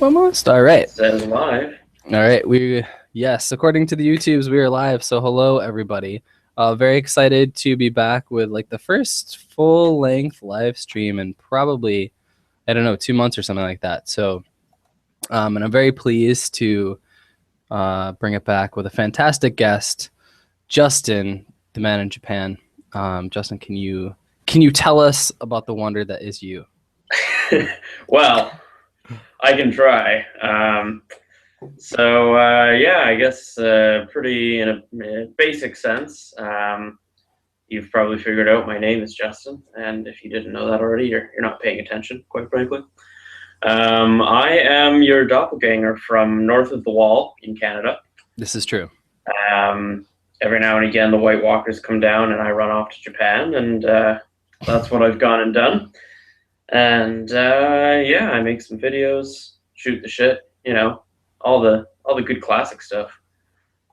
almost? All right. It says live. All right. Yes, according to the YouTubes, we are live. So hello, everybody. Very excited to be back with like the first full-length live stream in probably, I don't know, 2 months or something like that. So, and I'm very pleased to bring it back with a fantastic guest, Justin, the man in Japan. Justin, can you tell us about the wonder that is you? Well, I can try. Yeah, I guess pretty in a basic sense. You've probably figured out my name is Justin, and if you didn't know that already, you're not paying attention, quite frankly. I am your doppelganger from north of the wall in Canada. This is true. Every now and again, the White Walkers come down, and I run off to Japan, and that's what I've gone and done. And yeah, I make some videos, shoot the shit, you know, all the good classic stuff.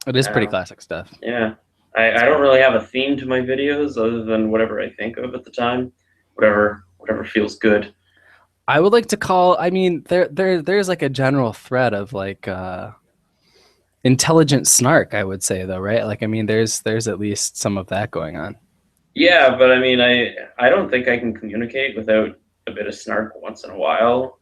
It is pretty classic stuff. Yeah, I don't really have a theme to my videos other than whatever I think of at the time, whatever feels good. I would like to call. I mean, there's like a general thread of like intelligent snark. I would say though, right? Like, I mean, there's at least some of that going on. Yeah, but I mean, I don't think I can communicate without a bit of snark once in a while.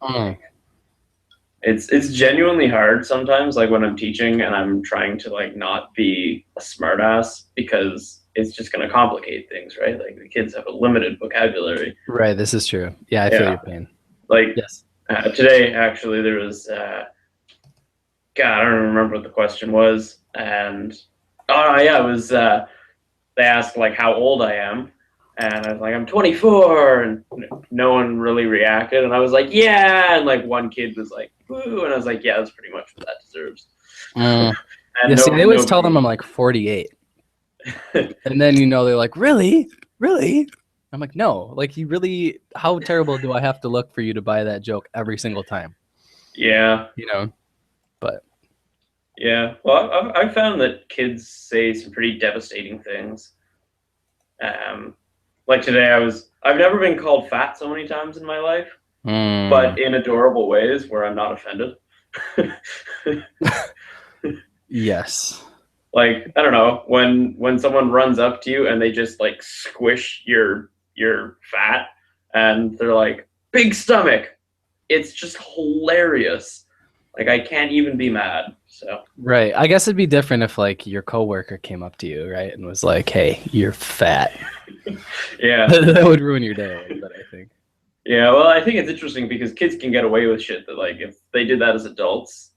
It's genuinely hard sometimes, like when I'm teaching and I'm trying to like not be a smartass, because it's just going to complicate things, right? Like the kids have a limited vocabulary. Right, this is true. Yeah, I feel your pain. Like yes. Today, actually, there was God, I don't remember what the question was, and it was they asked like how old I am. And I was like, I'm 24, and no one really reacted. And I was like, yeah, and like one kid was like, woo, and I was like, yeah, that's pretty much what that deserves. Yeah, see, I always tell them I'm like 48, and then they're like, really? I'm like, no, like you really? How terrible do I have to look for you to buy that joke every single time? Yeah, but yeah. Well, I've found that kids say some pretty devastating things. Like today, I've never been called fat so many times in my life, but in adorable ways where I'm not offended. Yes. Like, I don't know, when someone runs up to you and they just like squish your fat and they're like, big stomach. It's just hilarious. Like, I can't even be mad. So right. I guess it'd be different if like your coworker came up to you, right, and was like, hey, you're fat. Yeah. That would ruin your day a little bit, I think. Yeah, well, I think it's interesting because kids can get away with shit that like if they did that as adults,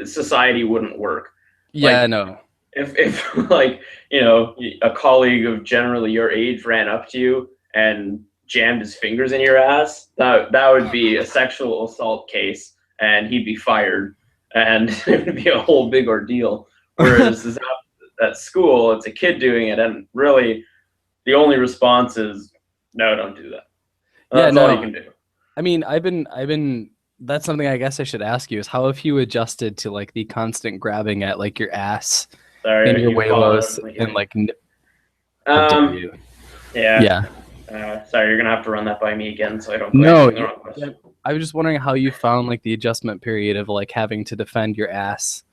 society wouldn't work. Yeah, like, no. If like, a colleague of generally your age ran up to you and jammed his fingers in your ass, that would be a sexual assault case and he'd be fired. And it would be a whole big ordeal. Whereas at school, it's a kid doing it, and really, the only response is, "No, don't do that." That's all you can do. I mean, I've been. That's something I guess I should ask you is how have you adjusted to like the constant grabbing at like your ass and your huevos and like. Yeah. Sorry, you're gonna have to run that by me again, so I don't. I was just wondering how you found like the adjustment period of like having to defend your ass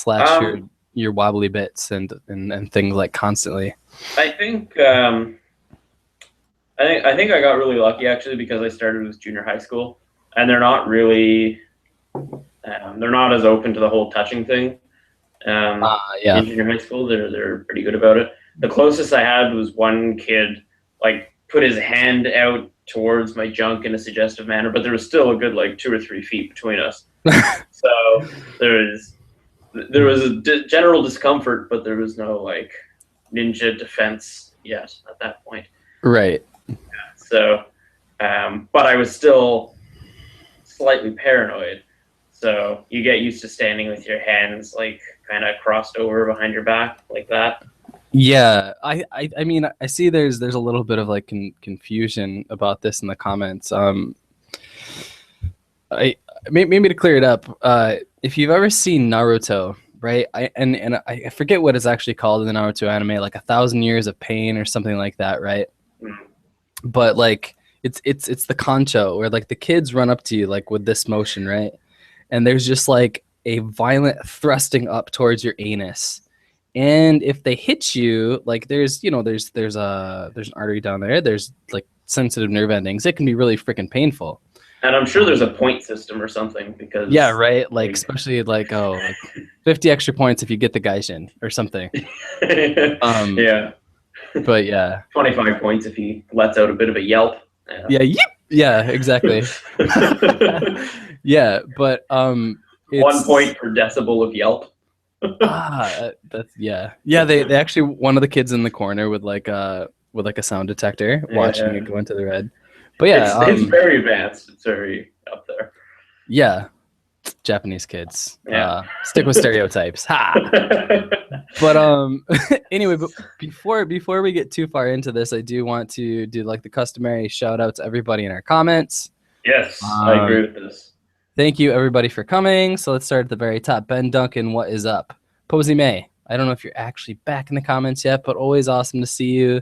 / your wobbly bits and things like constantly. I think I got really lucky actually because I started with junior high school, and they're not really they're not as open to the whole touching thing. In junior high school, they're pretty good about it. The closest I had was one kid like put his hand out towards my junk in a suggestive manner, but there was still a good like 2 or 3 feet between us. So there was a general discomfort, but there was no like ninja defense yet at that point. Right. Yeah, so, but I was still slightly paranoid. So you get used to standing with your hands like kind of crossed over behind your back like that. Yeah, I mean, I see there's a little bit of like confusion about this in the comments. Maybe to clear it up, if you've ever seen Naruto, right? I forget what it's actually called in the Naruto anime, like 1,000 Years of Pain or something like that, right? But like it's the concho where like the kids run up to you like with this motion, right? and there's just like a violent thrusting up towards your anus. And if they hit you, like there's an artery down there. There's like sensitive nerve endings. It can be really freaking painful. And I'm sure there's a point system or something because right. Like especially like 50 extra points if you get the Gaijin or something. Yeah. But yeah. 25 points if he lets out a bit of a yelp. Yeah. Yeah. Exactly. Yeah, but 1 point per decibel of yelp. That's they actually, one of the kids in the corner with like a sound detector watching it go into the red. But yeah, it's very advanced. It's very up there. Yeah, Japanese kids. Stick with stereotypes. Ha. But anyway, but before we get too far into this, I do want to do like the customary shout out to everybody in our comments. Yes, I agree with this. Thank you, everybody, for coming. So let's start at the very top. Ben Duncan, what is up? Posey May, I don't know if you're actually back in the comments yet, but always awesome to see you.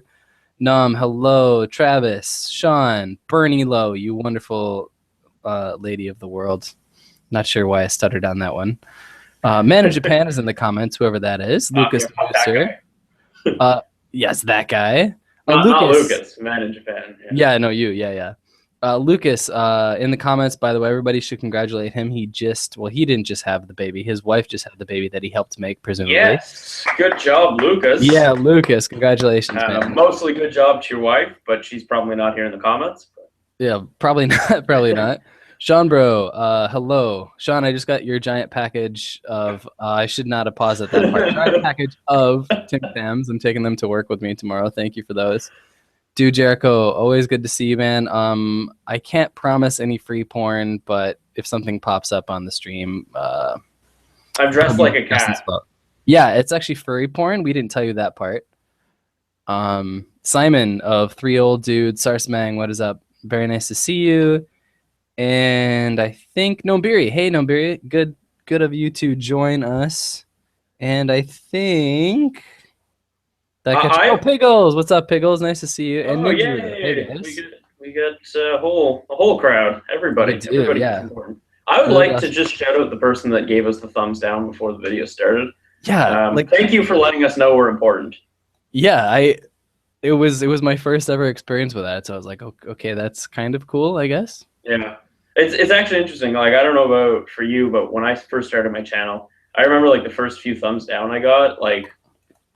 Nom, hello. Travis, Sean, Bernie Lowe, you wonderful lady of the world. Not sure why I stuttered on that one. Man in Japan is in the comments, whoever that is. Lucas, sir. Yes, that guy. Not Lucas, Man in Japan. Yeah, no, you. Yeah. Lucas, in the comments, by the way, everybody should congratulate him. He didn't just have the baby. His wife just had the baby that he helped make, presumably. Yes. Good job, Lucas. Yeah, Lucas. Congratulations, man. Mostly good job to your wife, but she's probably not here in the comments. Yeah, probably not. Probably not. Sean, bro, hello. Sean, I just got your giant package of, I should not have paused at that part. Giant package of Tim Tams. I'm taking them to work with me tomorrow. Thank you for those. Dude, Jericho, always good to see you, man. I can't promise any free porn, but if something pops up on the stream, I'm dressed like a cat. Yeah, it's actually furry porn. We didn't tell you that part. Simon of Three Old Dudes, Sarsmang, what is up? Very nice to see you. And I think Nombiri. Hey, Nombiri, good of you to join us. And I think Pickles. What's up, Pickles? Nice to see you. And we got a whole crowd. Everybody. Everybody is important. I would like to just shout out the person that gave us the thumbs down before the video started. Yeah. Thank you for letting us know we're important. Yeah, it was my first ever experience with that, so I was like, okay, that's kind of cool, I guess. Yeah. It's actually interesting. Like, I don't know about for you, but when I first started my channel, I remember like the first few thumbs down I got, like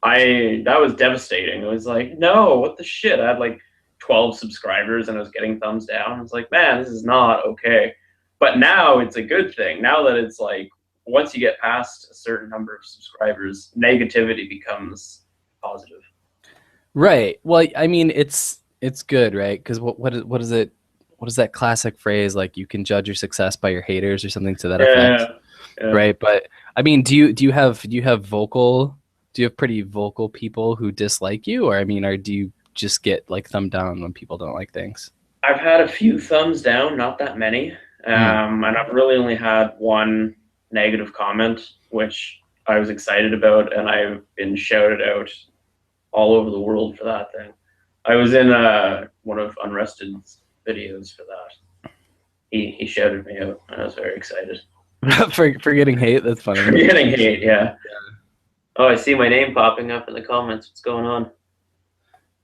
that was devastating. It was like, no, what the shit? I had like 12 subscribers and I was getting thumbs down. I was like, man, this is not okay. But now it's a good thing. Now that it's like, once you get past a certain number of subscribers, negativity becomes positive. Right. Well, I mean, it's good, right? Because what is it? What is that classic phrase? Like, you can judge your success by your haters or something to that effect. Yeah. Right. But I mean, do you have pretty vocal people who dislike you, or I mean, or do you just get like thumb down when people don't like things? I've had a few thumbs down, not that many. And I've really only had one negative comment, which I was excited about, and I've been shouted out all over the world for that thing. I was in one of Unrested's videos for that. He shouted me out, and I was very excited. for getting hate? That's funny. For getting hate, yeah. Oh, I see my name popping up in the comments. What's going on?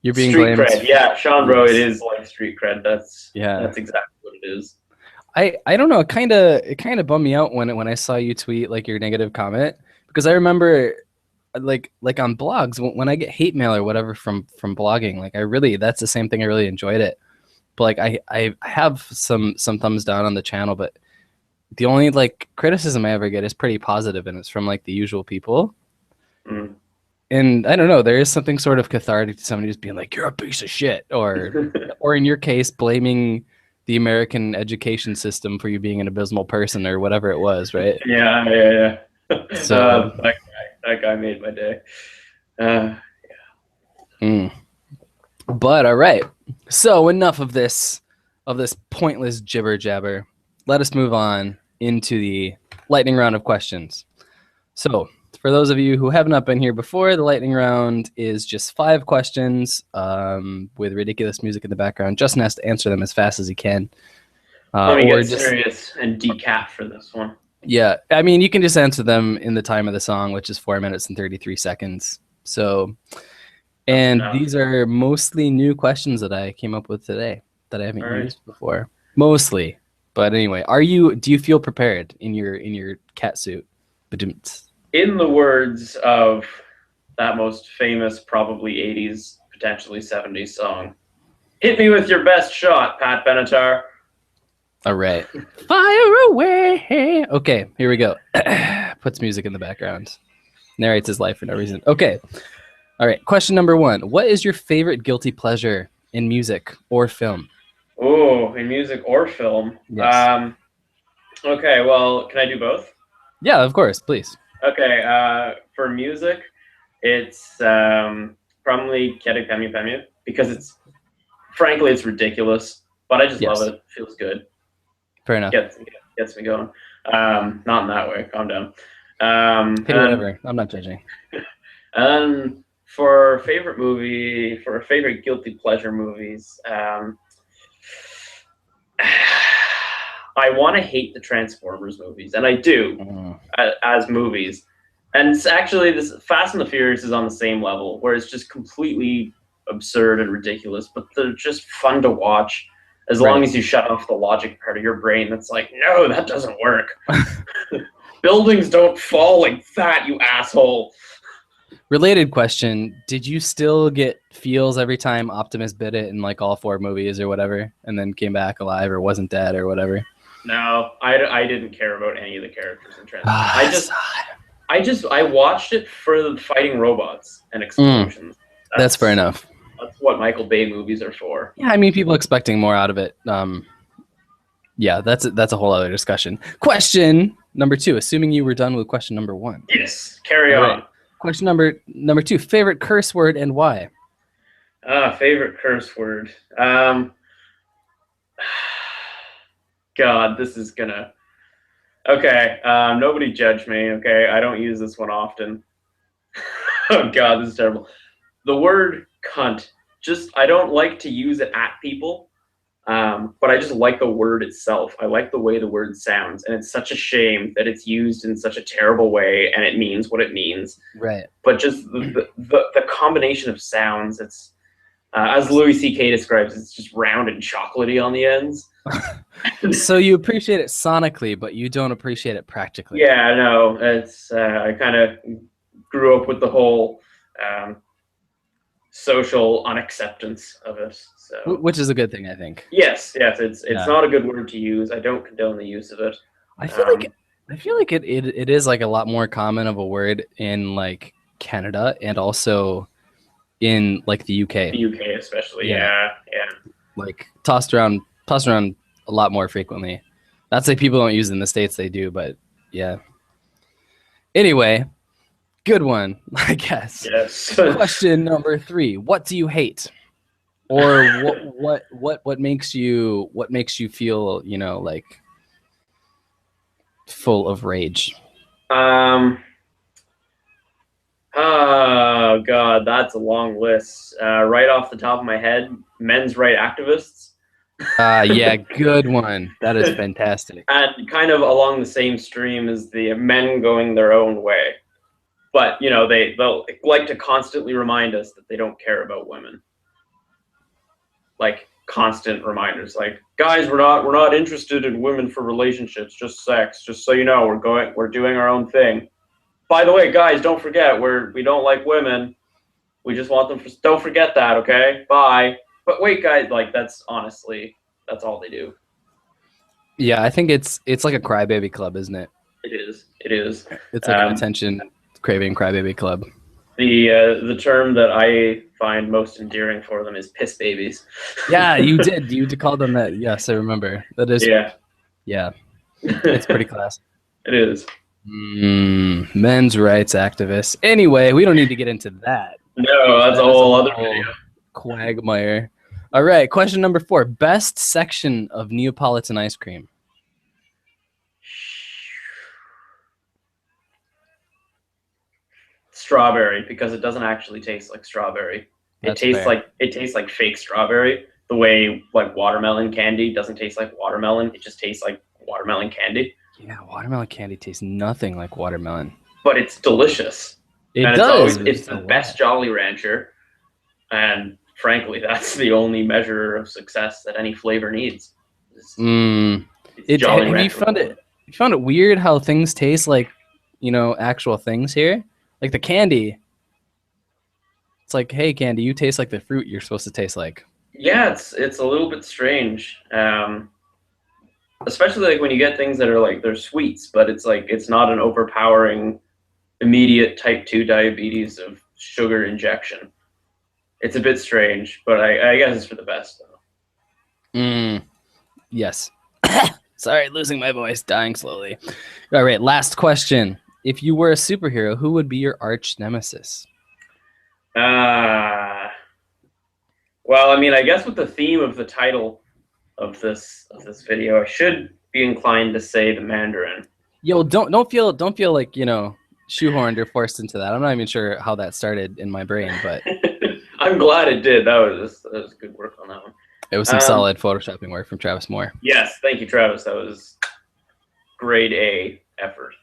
You're being street blamed. Cred. Yeah, Sean, bro, it is like street cred. That's exactly what it is. I don't know. It kind of bummed me out when I saw you tweet like your negative comment, because I remember like on blogs when I get hate mail or whatever from blogging, like that's the same thing. I really enjoyed it, but like I have some thumbs down on the channel, but the only like criticism I ever get is pretty positive, and it's from like the usual people. Mm. And I don't know, there is something sort of cathartic to somebody just being like, you're a piece of shit, or or in your case, blaming the American education system for you being an abysmal person or whatever it was, right? Yeah. So that guy made my day. But all right, so enough of this pointless jibber jabber. Let us move on into the lightning round of questions. So for those of you who have not been here before, the lightning round is just 5 questions with ridiculous music in the background. Justin has to answer them as fast as he can. Let me get serious and decap for this one. Yeah, I mean, you can just answer them in the time of the song, which is 4 minutes and 33 seconds. So, and these are mostly new questions that I came up with today that I haven't used before. Mostly, but anyway, do you feel prepared in your cat suit? In the words of that most famous, probably 80s, potentially 70s song, "Hit me with your best shot, Pat Benatar." All right. Fire away. Okay, here we go. Puts music in the background. Narrates his life for no reason. Okay. All right. Question number 1. What is your favorite guilty pleasure in music or film? Oh, in music or film? Yes. Okay, well, can I do both? Yeah, of course, please. Okay, for music, it's probably Kere Pemu Pemu, because frankly, it's ridiculous, but I just love it. It feels good. Fair enough. Gets me going. Not in that way. Calm down. Hey, whatever. I'm not judging. And for favorite guilty pleasure movies, I want to hate the Transformers movies, and I do as movies. And actually, this Fast and the Furious is on the same level, where it's just completely absurd and ridiculous, but they're just fun to watch. As long as you shut off the logic part of your brain that's like, no, that doesn't work. Buildings don't fall like that, you asshole. Related question, did you still get feels every time Optimus bit it in like all 4 movies or whatever, and then came back alive or wasn't dead or whatever? No, I didn't care about any of the characters in Transformers. I watched it for the fighting robots and explosions. That's fair enough. That's what Michael Bay movies are for. Yeah, I mean, people expecting more out of it. Yeah, that's a whole other discussion. Question number 2, assuming you were done with question number 1. Yes, carry on. Right. Question number 2, favorite curse word and why? Favorite curse word. God, this is gonna... Okay, nobody judge me, okay? I don't use this one often. Oh God, this is terrible. The word cunt, I don't like to use it at people, but I just like the word itself. I like the way the word sounds, and it's such a shame that it's used in such a terrible way, and it means what it means. Right. But just the combination of sounds, it's, as Louis C.K. describes, it's just round and chocolatey on the ends. So you appreciate it sonically, but you don't appreciate it practically. Yeah, no, it's I kind of grew up with the whole social unacceptance of it, so which is a good thing, I think. Yes, it's not a good word to use. I don't condone the use of it. I feel like it is like a lot more common of a word in like Canada and also in like the UK. The UK especially, yeah. Like tossed around a lot more frequently. Not to say people don't use it in the States, they do, but yeah. Anyway, good one, I guess. Yes. Question number 3: what do you hate, or what makes you feel, you know, like full of rage? Oh God, that's a long list. Right off the top of my head, men's right activists. Yeah, good one. That is fantastic. And kind of along the same stream as the men going their own way. But, you know, they'll like to constantly remind us that they don't care about women. Like, constant reminders. Like, guys, we're not interested in women for relationships, just sex. Just so you know, we're doing our own thing. By the way, guys, don't forget, we don't like women. We just want them don't forget that, okay? Bye. But wait, guys, like that's all they do. Yeah, I think it's like a crybaby club, isn't it? It is. It's like an attention craving crybaby club. The term that I find most endearing for them is piss babies. Yeah, you did call them that. Yes, I remember. That is. Yeah. It's pretty classic. It is. Men's rights activists. Anyway, we don't need to get into that. No, that's a whole other video. Quagmire. All right, question number 4. Best section of Neapolitan ice cream. Strawberry, because it doesn't actually taste like strawberry. It tastes like fake strawberry. The way like watermelon candy doesn't taste like watermelon. It just tastes like watermelon candy. Yeah, watermelon candy tastes nothing like watermelon. But it's delicious. It and does. It's the best Jolly Rancher. And frankly, that's the only measure of success that any flavor needs. It's Jolly Rancher. You found it weird how things taste like, actual things here? Like the candy. It's like, hey, candy, you taste like the fruit you're supposed to taste like. Yeah, it's a little bit strange. Especially like when you get things that are like, they're sweets, but it's like, it's not an overpowering, immediate type 2 diabetes of sugar injection. It's a bit strange, but I guess it's for the best, though. Yes. Sorry, losing my voice, dying slowly. All right, last question. If you were a superhero, who would be your arch nemesis? Well, I mean, I guess with the theme of the title of this video, I should be inclined to say the Mandarin. Yo, don't feel like, shoehorned or forced into that. I'm not even sure how that started in my brain, but I'm glad it did. That was good work on that one. It was some solid photoshopping work from Travis Moore. Yes, thank you, Travis. That was grade A effort.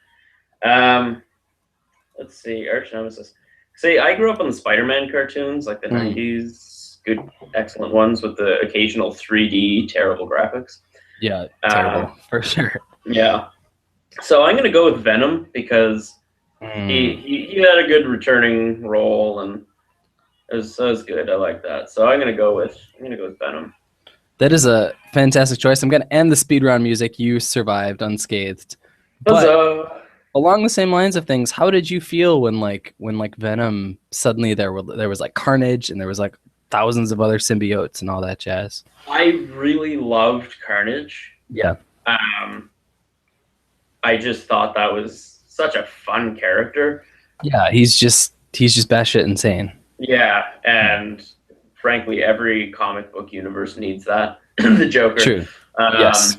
Let's see, arch nemesis. See, I grew up on the Spider-Man cartoons, like the 90s, good, excellent ones with the occasional 3D terrible graphics. Yeah, terrible, for sure. Yeah. So I'm going to go with Venom because he had a good returning role and it was good. I like that. So I'm going to go with Venom. That is a fantastic choice. I'm going to end the speedrun music. You survived unscathed. But along the same lines of things, how did you feel when Venom suddenly there was like Carnage and there was like thousands of other symbiotes and all that jazz? I really loved Carnage. Yeah. I just thought that was such a fun character. Yeah, he's just batshit insane. Yeah, and frankly, every comic book universe needs that. The Joker. True. Yes.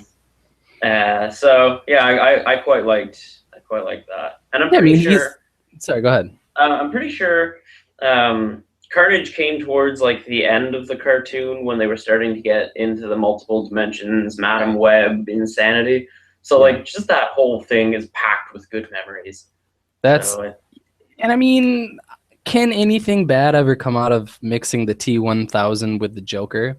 So yeah, I quite liked that, and I'm pretty sure. Sorry, go ahead. I'm pretty sure Carnage came towards like the end of the cartoon when they were starting to get into the multiple dimensions, Madam Web insanity. So like just that whole thing is packed with good memories. And I mean, can anything bad ever come out of mixing the T-1000 with the Joker?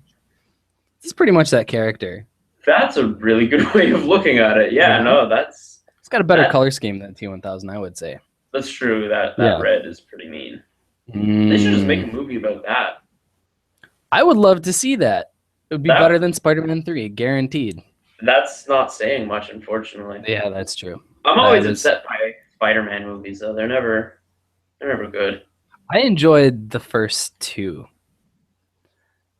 It's pretty much that character. That's a really good way of looking at it. Yeah, no, it's got a better color scheme than T-1000, I would say. That's true. That red is pretty mean. They should just make a movie about that. I would love to see that. It would be better than Spider-Man 3, guaranteed. That's not saying much, unfortunately. Yeah, that's true. I'm always upset by Spider-Man movies, though. They're never good. I enjoyed the first two.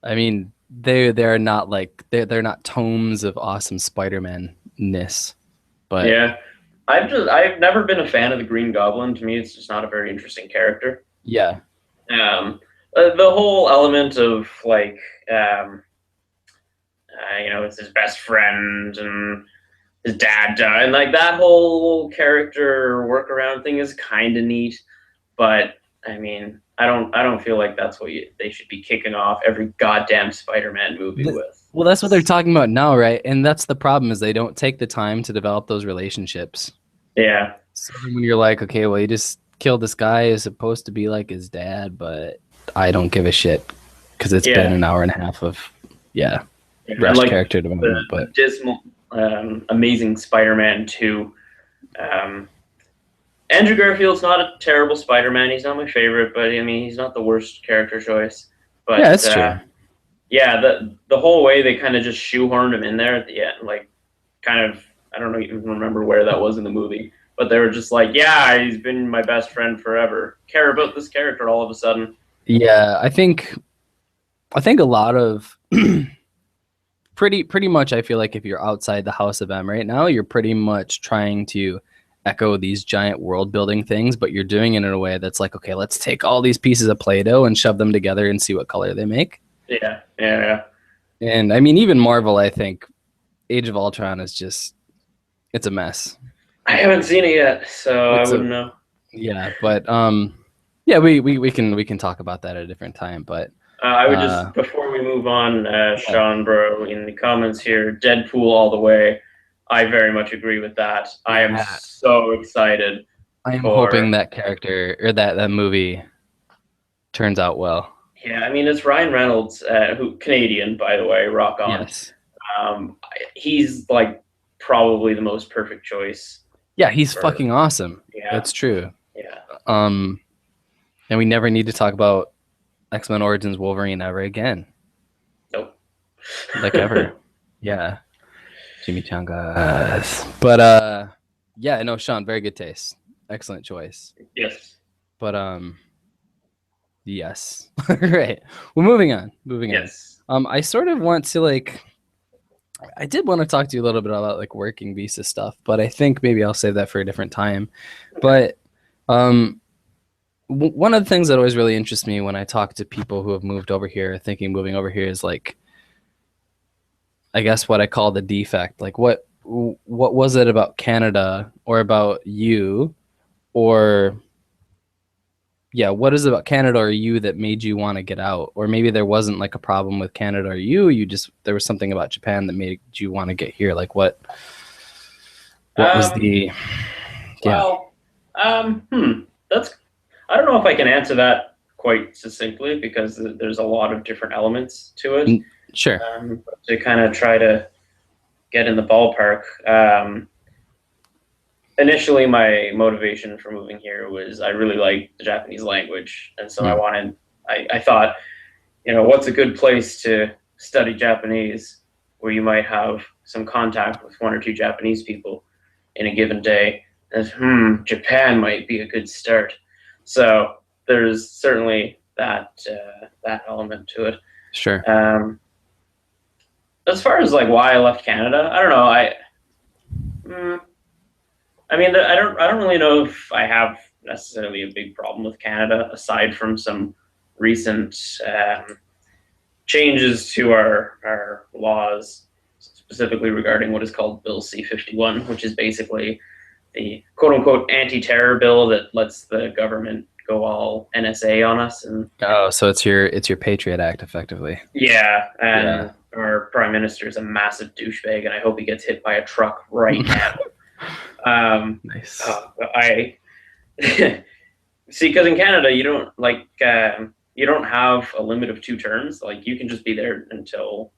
I mean, they're not like they're not tomes of awesome Spider-Man-ness. But yeah, I've never been a fan of the Green Goblin. To me, it's just not a very interesting character. Yeah. The whole element of like it's his best friend and his dad died, and like that whole character workaround thing is kind of neat, but I mean, I don't feel like that's what they should be kicking off every goddamn Spider-Man movie with. Well, that's what they're talking about now, right? And that's the problem, is they don't take the time to develop those relationships. Yeah. So when you're like, okay, well, you just killed this guy is supposed to be like his dad, but I don't give a shit because it's been an hour and a half of rushed like character development. But dismal, Amazing Spider-Man 2. Andrew Garfield's not a terrible Spider-Man. He's not my favorite, but I mean, he's not the worst character choice. But yeah, that's true. Yeah, the whole way they kind of just shoehorned him in there at the end, like kind of, I don't even remember where that was in the movie, but they were just like, yeah, he's been my best friend forever. Care about this character all of a sudden. Yeah, I think a lot of pretty much, I feel like if you're outside the House of M right now, you're pretty much trying to echo these giant world building things, but you're doing it in a way that's like, okay, let's take all these pieces of Play-Doh and shove them together and see what color they make. Yeah. And I mean, even Marvel, I think Age of Ultron is just, it's a mess. I haven't seen it yet, so I wouldn't know. Yeah, but yeah, we can talk about that at a different time. But I would just, before we move on, Sean Bro in the comments here, Deadpool all the way. I very much agree with that. I am so excited. I am hoping that character or that movie turns out well. Yeah, I mean, it's Ryan Reynolds, who Canadian, by the way, rock on. Yes. He's like probably the most perfect choice. Yeah, he's fucking awesome. Yeah, that's true. Yeah. And we never need to talk about X-Men Origins Wolverine ever again. Nope. Like ever. Yeah. Chimichangas. But yeah, no, Sean, very good taste. Excellent choice. Yes. But yes. Right. Well, moving on. Yes. I sort of want to I did want to talk to you a little bit about like working visa stuff, but I think maybe I'll save that for a different time. But one of the things that always really interests me when I talk to people who have moved over here, thinking moving over here, is like, I guess what I call the defect. Like what was it about Canada or about you, or yeah, what is it about Canada or you that made you want to get out? Or maybe there wasn't like a problem with Canada or you just, there was something about Japan that made you want to get here. Like what was the, well, that's, I don't know if I can answer that quite succinctly because there's a lot of different elements to it. Sure. To kind of try to get in the ballpark. Initially, my motivation for moving here was I really liked the Japanese language. And so I thought, you know, what's a good place to study Japanese where you might have some contact with one or two Japanese people in a given day? And Japan might be a good start. So there's certainly that element to it. Sure. As far as like why I left Canada, I don't know. I mean, I don't really know if I have necessarily a big problem with Canada, aside from some recent changes to our laws, specifically regarding what is called Bill C-51, which is basically the quote-unquote anti-terror bill that lets the government go all NSA on us. And so it's your Patriot Act, effectively. Yeah, and our prime minister is a massive douchebag, and I hope he gets hit by a truck right now. Nice. I see, because in Canada you don't you don't have a limit of 2 terms. Like you can just be there until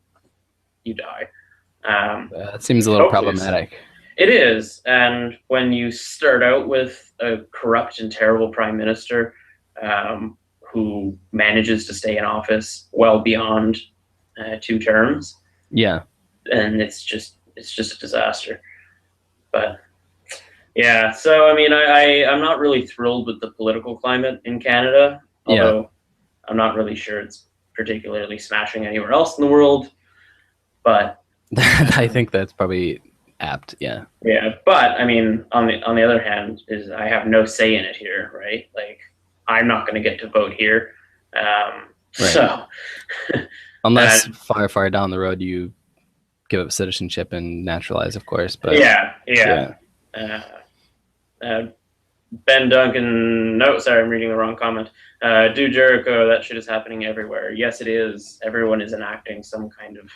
you die. That seems a little problematic. It is, and when you start out with a corrupt and terrible prime minister who manages to stay in office well beyond 2 terms, and it's just a disaster. But yeah, so I mean, I'm not really thrilled with the political climate in Canada, although I'm not really sure it's particularly smashing anywhere else in the world. But I think that's probably apt. Yeah. Yeah, but I mean, on the other hand, is I have no say in it here, right? Like, I'm not going to get to vote here. Right. So unless far down the road you give up citizenship and naturalize, of course. But yeah. Ben Duncan, no, sorry, I'm reading the wrong comment. Do Jericho, that shit is happening everywhere. Yes, it is. Everyone is enacting some kind of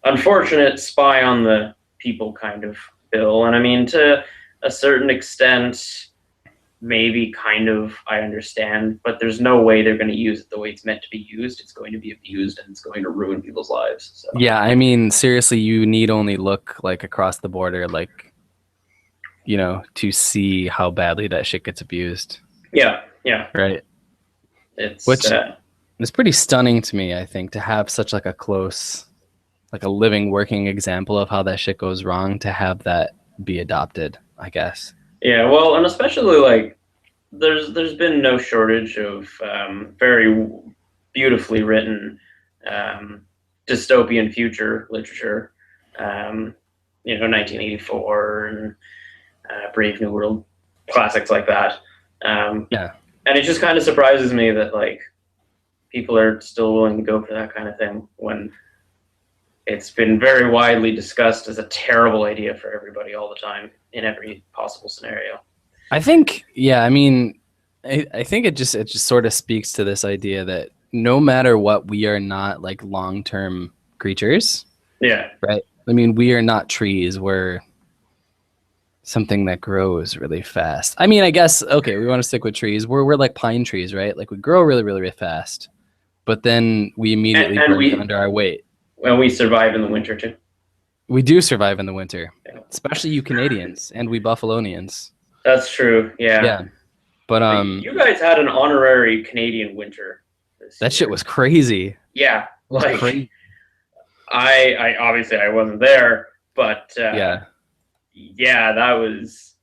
unfortunate spy on the people kind of bill. And I mean, to a certain extent, maybe kind of I understand, but there's no way they're going to use it the way it's meant to be used. It's going to be abused and it's going to ruin people's lives. So. Yeah, I mean, seriously, you need only look like across the border, like, you know, to see how badly that shit gets abused. Yeah. Right. It's pretty stunning to me, I think, to have such like a close, like a living, working example of how that shit goes wrong, to have that be adopted, I guess. Yeah, well, and especially like there's been no shortage of very beautifully written dystopian future literature. 1984 and Brave New World, classics like that. And it just kind of surprises me that like people are still willing to go for that kind of thing when it's been very widely discussed as a terrible idea for everybody all the time in every possible scenario. I think, I mean, I think it just sort of speaks to this idea that no matter what, we are not like long-term creatures. Yeah. Right. I mean, we are not trees. We're something that grows really fast. I mean, I guess, okay, we want to stick with trees. We're like pine trees, right? Like we grow really, really, really fast, but then we immediately break under our weight. Well, we survive in the winter too. We do survive in the winter, especially you Canadians and we Buffalonians. That's true. Yeah. Yeah. But you guys had an honorary Canadian winter. That shit was crazy. Yeah. Like crazy. I obviously I wasn't there, but yeah, that was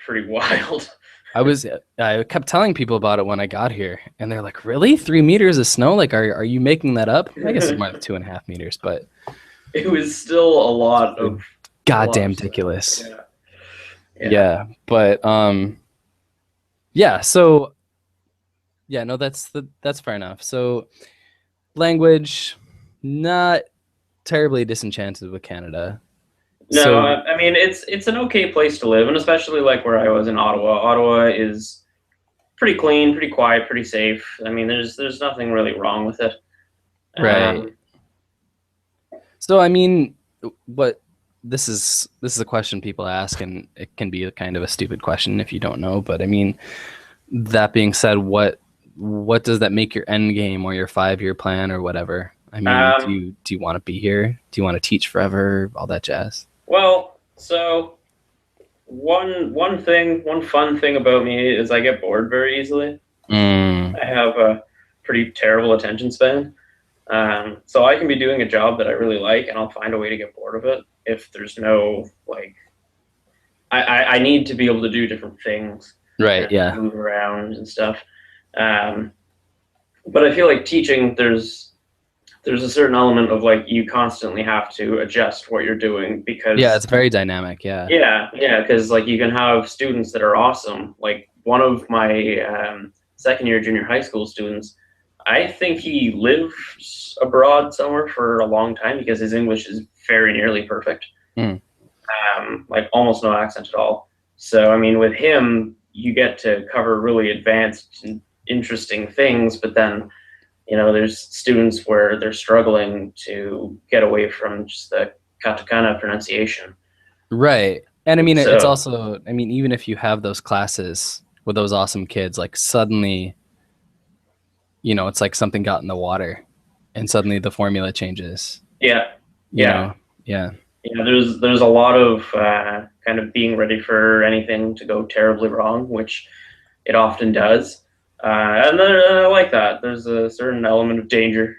pretty wild. I kept telling people about it when I got here, and they're like, "Really? 3 meters of snow? Like, are you making that up?" I guess it's more like 2.5 meters, but it was still a lot of goddamn ridiculous. Yeah, but yeah. So yeah, no, that's fair enough. So language, not terribly disenchanted with Canada. No, so, I mean it's an okay place to live, and especially like where I was in Ottawa. Ottawa is pretty clean, pretty quiet, pretty safe. I mean, there's nothing really wrong with it. Right. So I mean, what this is a question people ask, and it can be a kind of a stupid question if you don't know. But I mean, that being said, what does that make your end game or your 5-year plan or whatever? I mean, do you want to be here? Do you want to teach forever? All that jazz. Well, so one fun thing about me is I get bored very easily. I have a pretty terrible attention span. So I can be doing a job that I really like, and I'll find a way to get bored of it if there's no, like, I need to be able to do different things. Right, yeah. Move around and stuff. But I feel like teaching, there's a certain element of like you constantly have to adjust what you're doing because it's very dynamic. Yeah because like you can have students that are awesome. Like one of my second year junior high school students, I think he lived abroad somewhere for a long time because his English is very nearly perfect. Like almost no accent at all. So I mean with him you get to cover really advanced and interesting things, but then you know, there's students where they're struggling to get away from just the katakana pronunciation. Right. And I mean, it's also, I mean, even if you have those classes with those awesome kids, like suddenly, you know, it's like something got in the water and suddenly the formula changes. Yeah. Yeah. There's a lot of kind of being ready for anything to go terribly wrong, which it often does. And then I like that. There's a certain element of danger.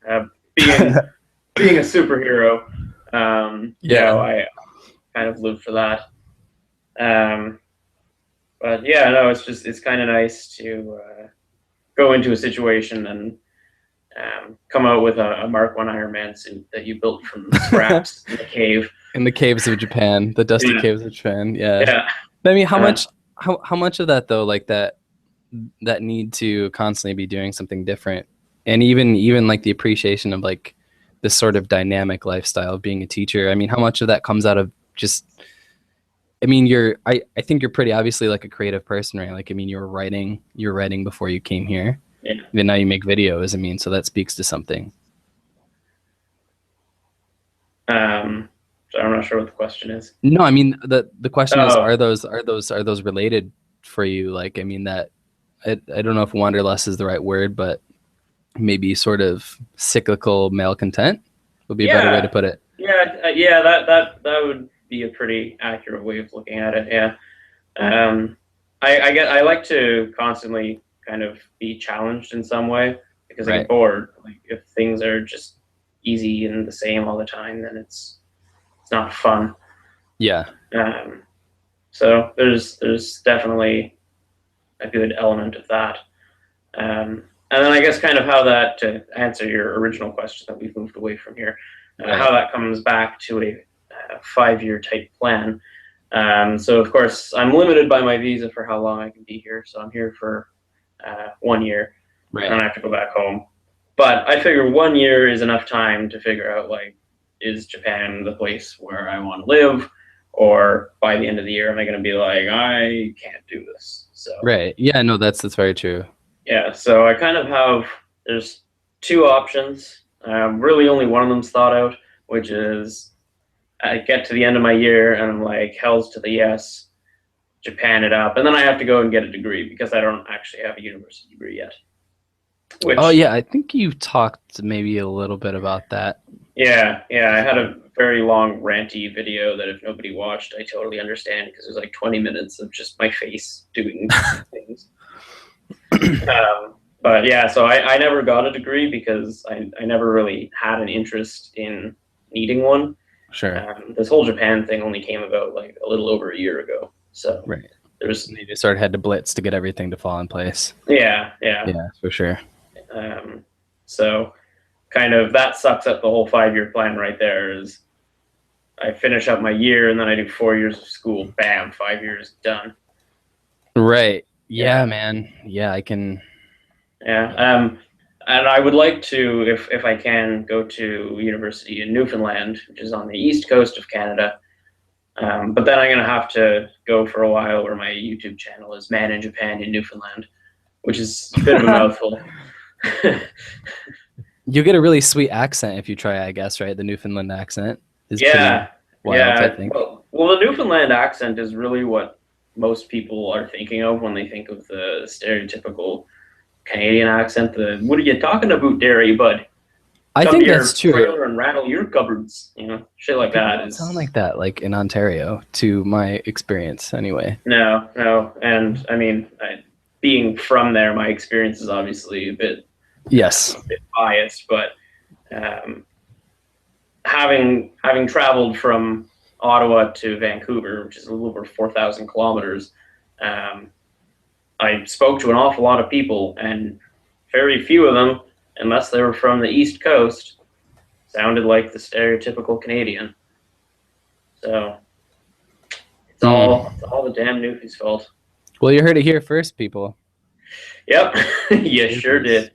Being a superhero, you know, I kind of live for that. But yeah, no, it's kind of nice to go into a situation and come out with a Mark I Iron Man suit that you built from scraps in the cave. In the caves of Japan, the dusty caves of Japan. Yeah. I mean, how much of that though, like that need to constantly be doing something different, and even like the appreciation of like this sort of dynamic lifestyle of being a teacher. I mean, how much of that comes out of just, I mean, I think you're pretty obviously like a creative person, right? Like, I mean, you're writing before you came here. Yeah. And now you make videos. I mean, so that speaks to something. So I'm not sure what the question is. No, I mean the question is, are those related for you? Like, I mean, that I don't know if wanderlust is the right word, but maybe sort of cyclical malcontent would be a better way to put it. Yeah, that would be a pretty accurate way of looking at it. Yeah, I like to constantly kind of be challenged in some way because I get bored. Like if things are just easy and the same all the time, then it's not fun. Yeah. So there's definitely a good element of that. And then I guess kind of how that, to answer your original question that we've moved away from here, how that comes back to a 5-year type plan. So of course I'm limited by my visa for how long I can be here. So I'm here for 1 year, and I have to go back home. But I figure 1 year is enough time to figure out, like, is Japan the place where I want to live? Or by the end of the year, am I going to be like, I can't do this? So yeah, no, that's very true. Yeah, so I kind of have, there's 2 options. Really only one of them's thought out, which is I get to the end of my year and I'm like, hell's to the yes, Japan it up, and then I have to go and get a degree because I don't actually have a university degree yet. Which, oh yeah, I think you talked maybe a little bit about that. Yeah, I had a very long ranty video that if nobody watched, I totally understand because it was like 20 minutes of just my face doing things. But yeah, so I never got a degree because I never really had an interest in needing one. Sure. This whole Japan thing only came about like a little over a year ago. So right. There's you just sort of had to blitz to get everything to fall in place. Yeah, for sure. So kind of that sucks up the whole 5-year plan right there. Is I finish up my year and then I do 4 years of school. Bam, 5 years done. Right. Yeah, man. Yeah, I can. Yeah. And I would like to, if I can, go to university in Newfoundland, which is on the east coast of Canada. But then I'm going to have to go for a while where my YouTube channel is Man in Japan in Newfoundland, which is a bit of a mouthful. You'll get a really sweet accent if you try, I guess, right? The Newfoundland accent is wild, I think. Well, the Newfoundland accent is really what most people are thinking of when they think of the stereotypical Canadian accent. The "what are you talking about, dairy bud?" I think that's true. And rattle your cupboards, shit like People that. Don't sound like that, like in Ontario, to my experience, anyway. No, and I mean, being from there, my experience is obviously a bit biased, but having traveled from Ottawa to Vancouver, which is a little over 4,000 kilometers, I spoke to an awful lot of people, and very few of them, unless they were from the East Coast, sounded like the stereotypical Canadian. So it's all the damn Newfies' fault. Well, you heard it here first, people. Yep, you sure did.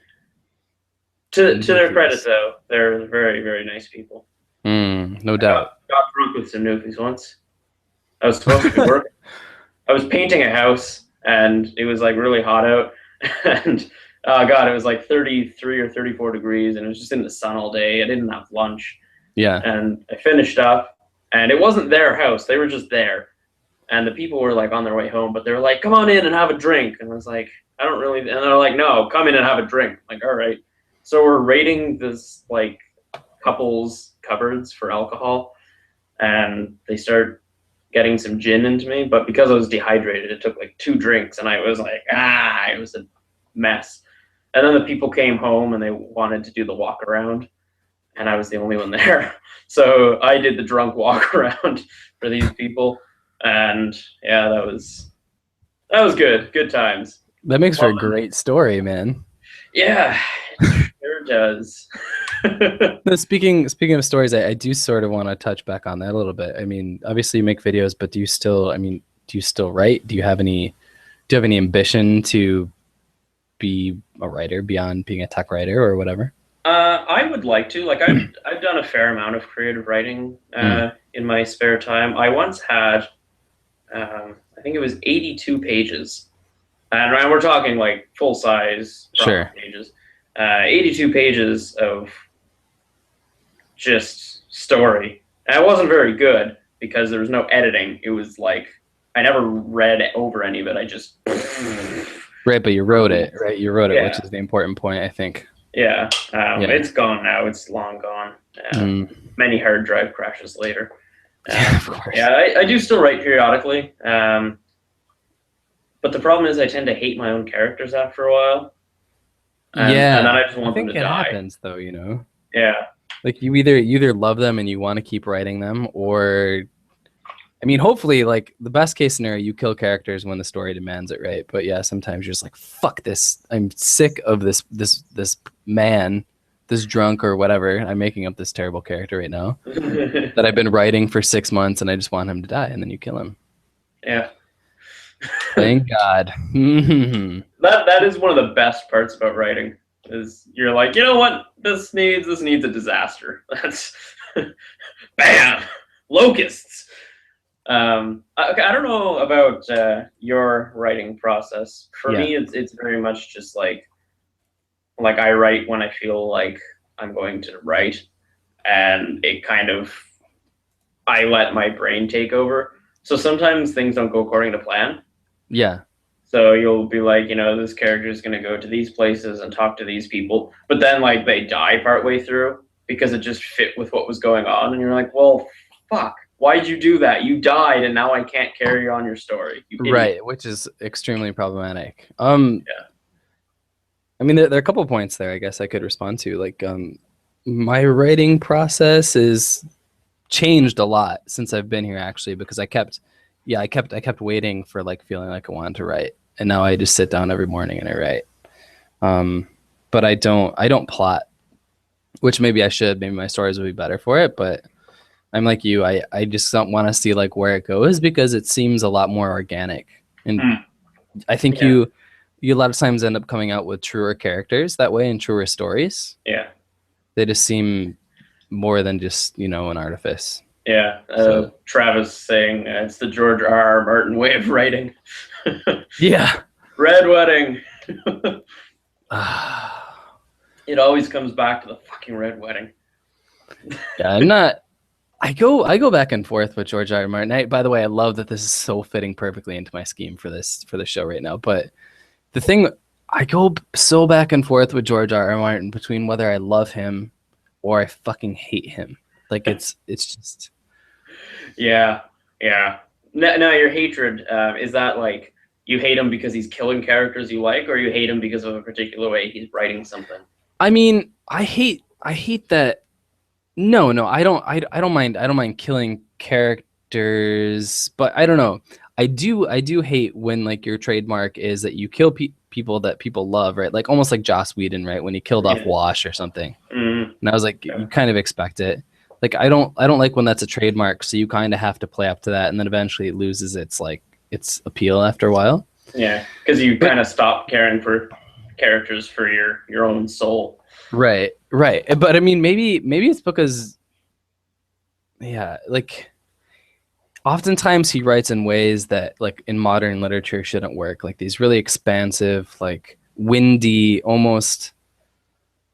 To their credit, though, they're very, very nice people. No doubt. Got drunk with some Newfies once. I was supposed to be working. I was painting a house, and it was like really hot out, and God, it was like 33 or 34 degrees, and it was just in the sun all day. I didn't have lunch. Yeah. And I finished up, and it wasn't their house. They were just there. And the people were like on their way home, but they were like, come on in and have a drink. And I was like, I don't really, and they're like, no, come in and have a drink. I'm like, all right. So we're raiding this like couple's cupboards for alcohol, and they start getting some gin into me. But because I was dehydrated, it took like 2 drinks, and I was like, it was a mess. And then the people came home and they wanted to do the walk around, and I was the only one there. So I did the drunk walk around for these people. And yeah, that was good. Good times. That makes for a great story, man. Yeah, it sure does. No, speaking of stories, I do sort of want to touch back on that a little bit. I mean, obviously you make videos, but do you still write? Do you have any ambition to be a writer beyond being a tech writer or whatever? I would like to. Like I've done a fair amount of creative writing in my spare time. I once had I think it was 82 pages, and we're talking like full size pages. 82 pages of just story, and it wasn't very good because there was no editing. It was like I never read over any of it. I just right, but you wrote it, right? You wrote it, which is the important point, I think. Yeah, it's gone now. It's long gone. Many hard drive crashes later. Of course. Yeah, I do still write periodically. But the problem is I tend to hate my own characters after a while. And then I just want them to die. I think it happens, though, Yeah. Like you either love them and you want to keep writing them, or I mean, hopefully, like the best case scenario, you kill characters when the story demands it, right? But yeah, sometimes you're just like, fuck this. I'm sick of this man, this drunk or whatever. I'm making up this terrible character right now that I've been writing for 6 months, and I just want him to die, and then you kill him. Yeah. Thank God. That is one of the best parts about writing. Is you're like, you know what? This needs a disaster. That's bam, locusts. Okay, I don't know about your writing process. For me, it's very much just like I write when I feel like I'm going to write, and it kind of, I let my brain take over. So sometimes things don't go according to plan. Yeah. So you'll be like, this character is going to go to these places and talk to these people, but then like they die partway through because it just fit with what was going on, and you're like, well, fuck, why'd you do that? You died, and now I can't carry on your story. Right, which is extremely problematic. Yeah. I mean, there are a couple of points there I guess I could respond to. Like, my writing process is changed a lot since I've been here, actually, because I kept waiting for like feeling like I wanted to write, and now I just sit down every morning and I write. But I don't plot, which maybe I should. Maybe my stories would be better for it, but I'm like you. I just don't want to see like where it goes because it seems a lot more organic, and I think you a lot of times end up coming out with truer characters that way and truer stories. Yeah, they just seem more than just an artifice. Yeah, Travis saying it's the George R. Martin way of writing. Yeah, Red Wedding. It always comes back to the fucking Red Wedding. Yeah, I go back and forth with George R. R. Martin. By the way, I love that this is so fitting perfectly into my scheme for the show right now. But the thing, I go so back and forth with George R. R. Martin between whether I love him or I fucking hate him. Like it's just. Yeah. Now your hatred, is that like you hate him because he's killing characters you like, or you hate him because of a particular way he's writing something? I mean, I hate that. No, I don't mind killing characters, but I don't know. I do hate when like your trademark is that you kill people that people love, right? Like almost like Joss Whedon, right? When he killed off Wash or something. Mm-hmm. And I was like, you kind of expect it. Like I don't like when that's a trademark, so you kind of have to play up to that, and then eventually it loses its appeal after a while. Yeah, because you kind of stop caring for characters for your own soul. Right. But I mean, maybe it's because, like, oftentimes he writes in ways that, like, in modern literature shouldn't work. Like these really expansive, like windy, almost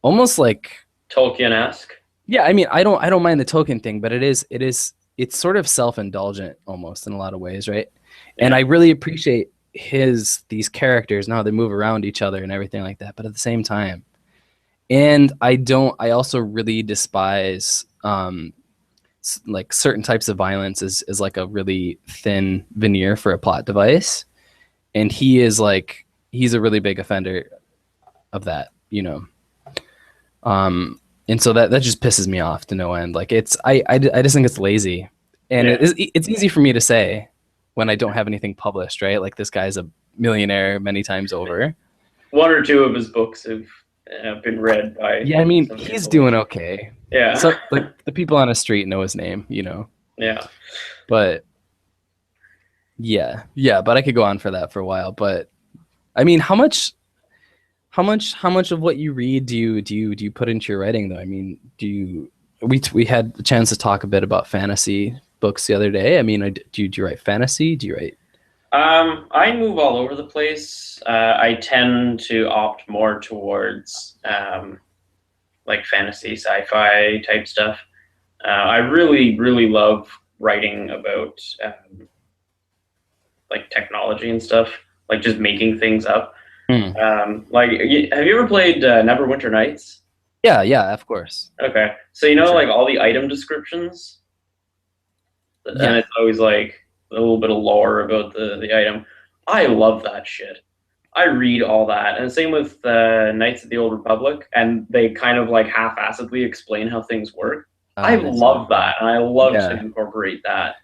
like Tolkien-esque. Yeah, I mean, I don't mind the Tolkien thing, but it's sort of self-indulgent almost in a lot of ways, right? Yeah. And I really appreciate these characters and how they move around each other and everything like that. But at the same time, and I also really despise like certain types of violence is like a really thin veneer for a plot device. And he's a really big offender of that, and so that just pisses me off to no end. Like I just think it's lazy, and it's easy for me to say when I don't have anything published, right? Like this guy's a millionaire many times over. One or two of his books have been read by. Yeah, I mean he's doing okay. Yeah, so like the people on the street know his name, Yeah, but yeah, but I could go on for that for a while. But I mean, how much of what you read do you put into your writing though? I mean, we had a chance to talk a bit about fantasy books the other day. I mean, do you write fantasy? Do you write? I move all over the place. I tend to opt more towards like fantasy, sci-fi type stuff. I really, really love writing about like technology and stuff, like just making things up. Like, have you ever played Neverwinter Nights? Yeah, of course. Okay, so like all the item descriptions, and it's always like a little bit of lore about the item. I love that shit. I read all that, and same with Knights of the Old Republic, and they kind of like half-assedly explain how things work. I love that, and I love to incorporate that.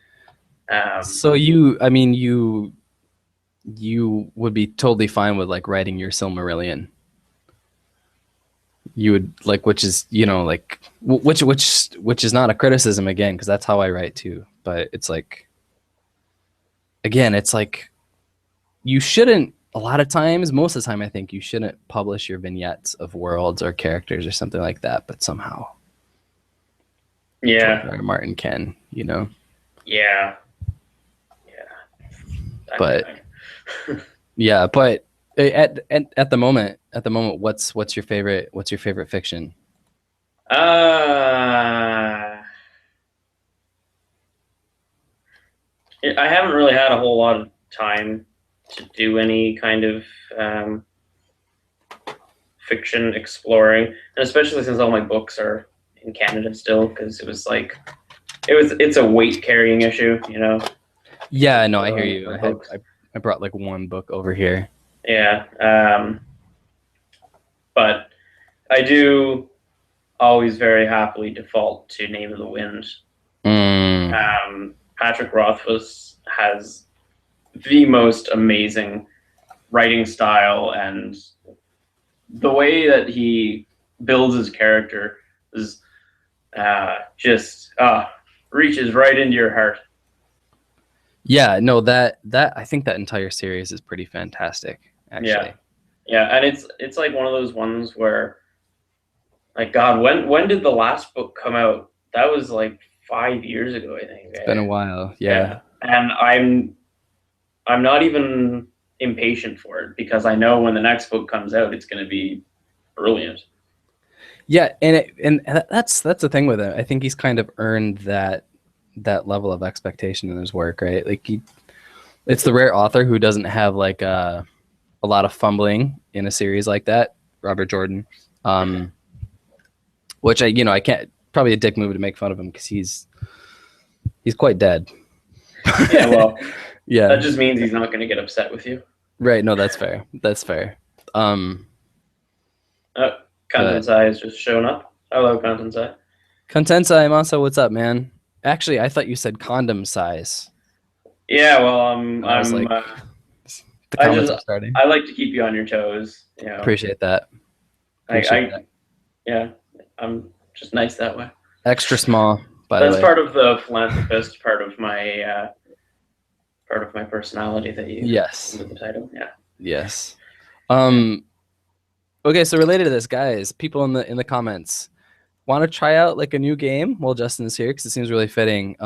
So you would be totally fine with like writing your Silmarillion. You would like, which is like which is not a criticism again, because that's how I write too. But it's like, again, it's like you shouldn't. A lot of times, most of the time, I think you shouldn't publish your vignettes of worlds or characters or something like that. But somehow, Martin can, Yeah. But yeah, but at the moment, what's your favorite fiction? I haven't really had a whole lot of time to do any kind of fiction exploring, and especially since all my books are in Canada still, because it was like it's a weight carrying issue, you know. Yeah, no, I hear you. I brought like one book over here. Yeah, but I do always very happily default to Name of the Wind. Patrick Rothfuss has the most amazing writing style, and the way that he builds his character is just reaches right into your heart. Yeah, no, that I think that entire series is pretty fantastic, actually. Yeah, and it's like one of those ones where, like, God, when did the last book come out? That was like 5 years ago, I think. It's been a while. Yeah. And I'm not even impatient for it, because I know when the next book comes out, it's going to be brilliant. Yeah, and that's the thing with it. I think he's kind of earned that level of expectation in his work, right? Like it's the rare author who doesn't have like a lot of fumbling in a series like that. Robert Jordan, which I can't, probably a dick move to make fun of him because he's quite dead. Yeah, well, yeah, that just means he's not going to get upset with you. Right. No, that's fair. That's fair. Contensai has just shown up. Hello, Contensai. Contensai, Masa, what's up, man? Actually, I thought you said condom size. Yeah, well, I'm like, the comments are starting. I like to keep you on your toes. You know. Appreciate that. That. Yeah, I'm just nice that way. Extra small, by the way. That's part of the philanthropist, part of my personality that you with the title. Yeah. Yes. Okay, so related to this, guys, people in the comments want to try out like a new game while Justin is here because it seems really fitting.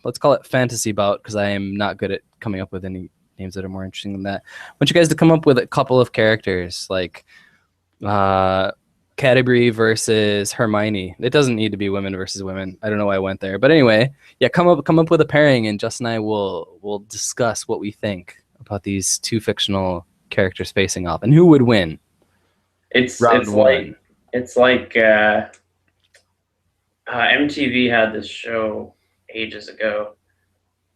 Let's call it Fantasy Bout because I am not good at coming up with any names that are more interesting than that. I want you guys to come up with a couple of characters like Canterbury versus Hermione. It doesn't need to be women versus women. I don't know why I went there, but anyway, yeah, come up with a pairing, and Justin and I will discuss what we think about these two fictional characters facing off and who would win. It's like MTV had this show ages ago,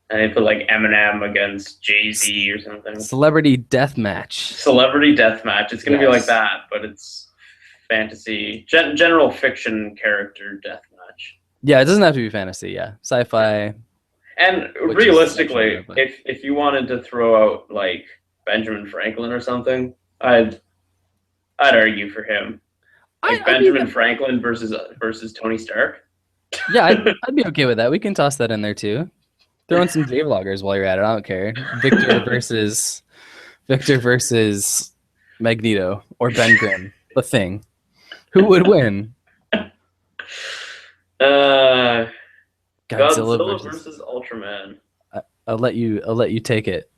and they put like Eminem against Jay-Z or something. Celebrity Deathmatch. It's gonna be like that, but it's fantasy, general fiction character deathmatch. Yeah, it doesn't have to be fantasy. Yeah, sci-fi. And realistically, if you wanted to throw out like Benjamin Franklin or something, I'd argue for him. Like Benjamin Franklin versus Tony Stark. Yeah, I'd be okay with that. We can toss that in there too. Throw in some Jvloggers while you're at it. I don't care. Victor versus Magneto or Ben Grimm. The Thing. Who would win? Godzilla versus Ultraman. I'll let you take it.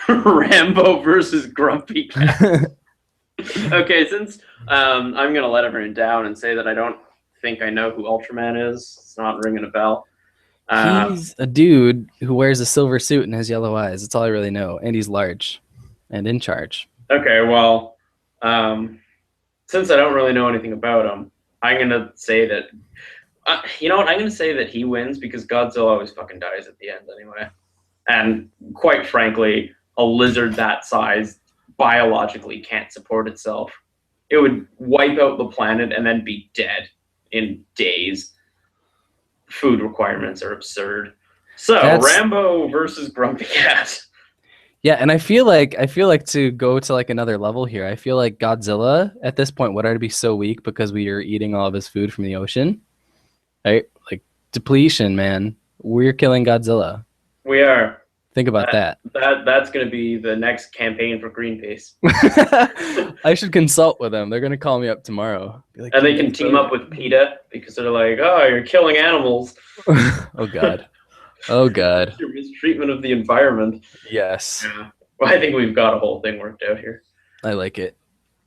Rambo versus Grumpy Cat. Okay, since I'm gonna let everyone down and say that I don't think I know who Ultraman is. It's not ringing a bell. He's a dude who wears a silver suit and has yellow eyes. That's all I really know. And he's large and in charge. Okay, well, since I don't really know anything about him, I'm gonna say that. You know what? I'm gonna say that he wins because Godzilla always fucking dies at the end anyway. And quite frankly, a lizard that size biologically can't support itself. It would wipe out the planet and then be dead in days. Food requirements are absurd. So Rambo versus Grumpy Cat. Yeah, and I feel like to go to like another level here, I feel like Godzilla at this point would already be so weak because we are eating all of his food from the ocean. Right? Like depletion, man. We're killing Godzilla. We are. Think about that. That's going to be the next campaign for Greenpeace. I should consult with them. They're going to call me up tomorrow. Like, and they can team up with PETA because they're like, oh, you're killing animals. Oh, God. Oh, God. Your mistreatment of the environment. Yes. Yeah. Well, I think we've got a whole thing worked out here. I like it.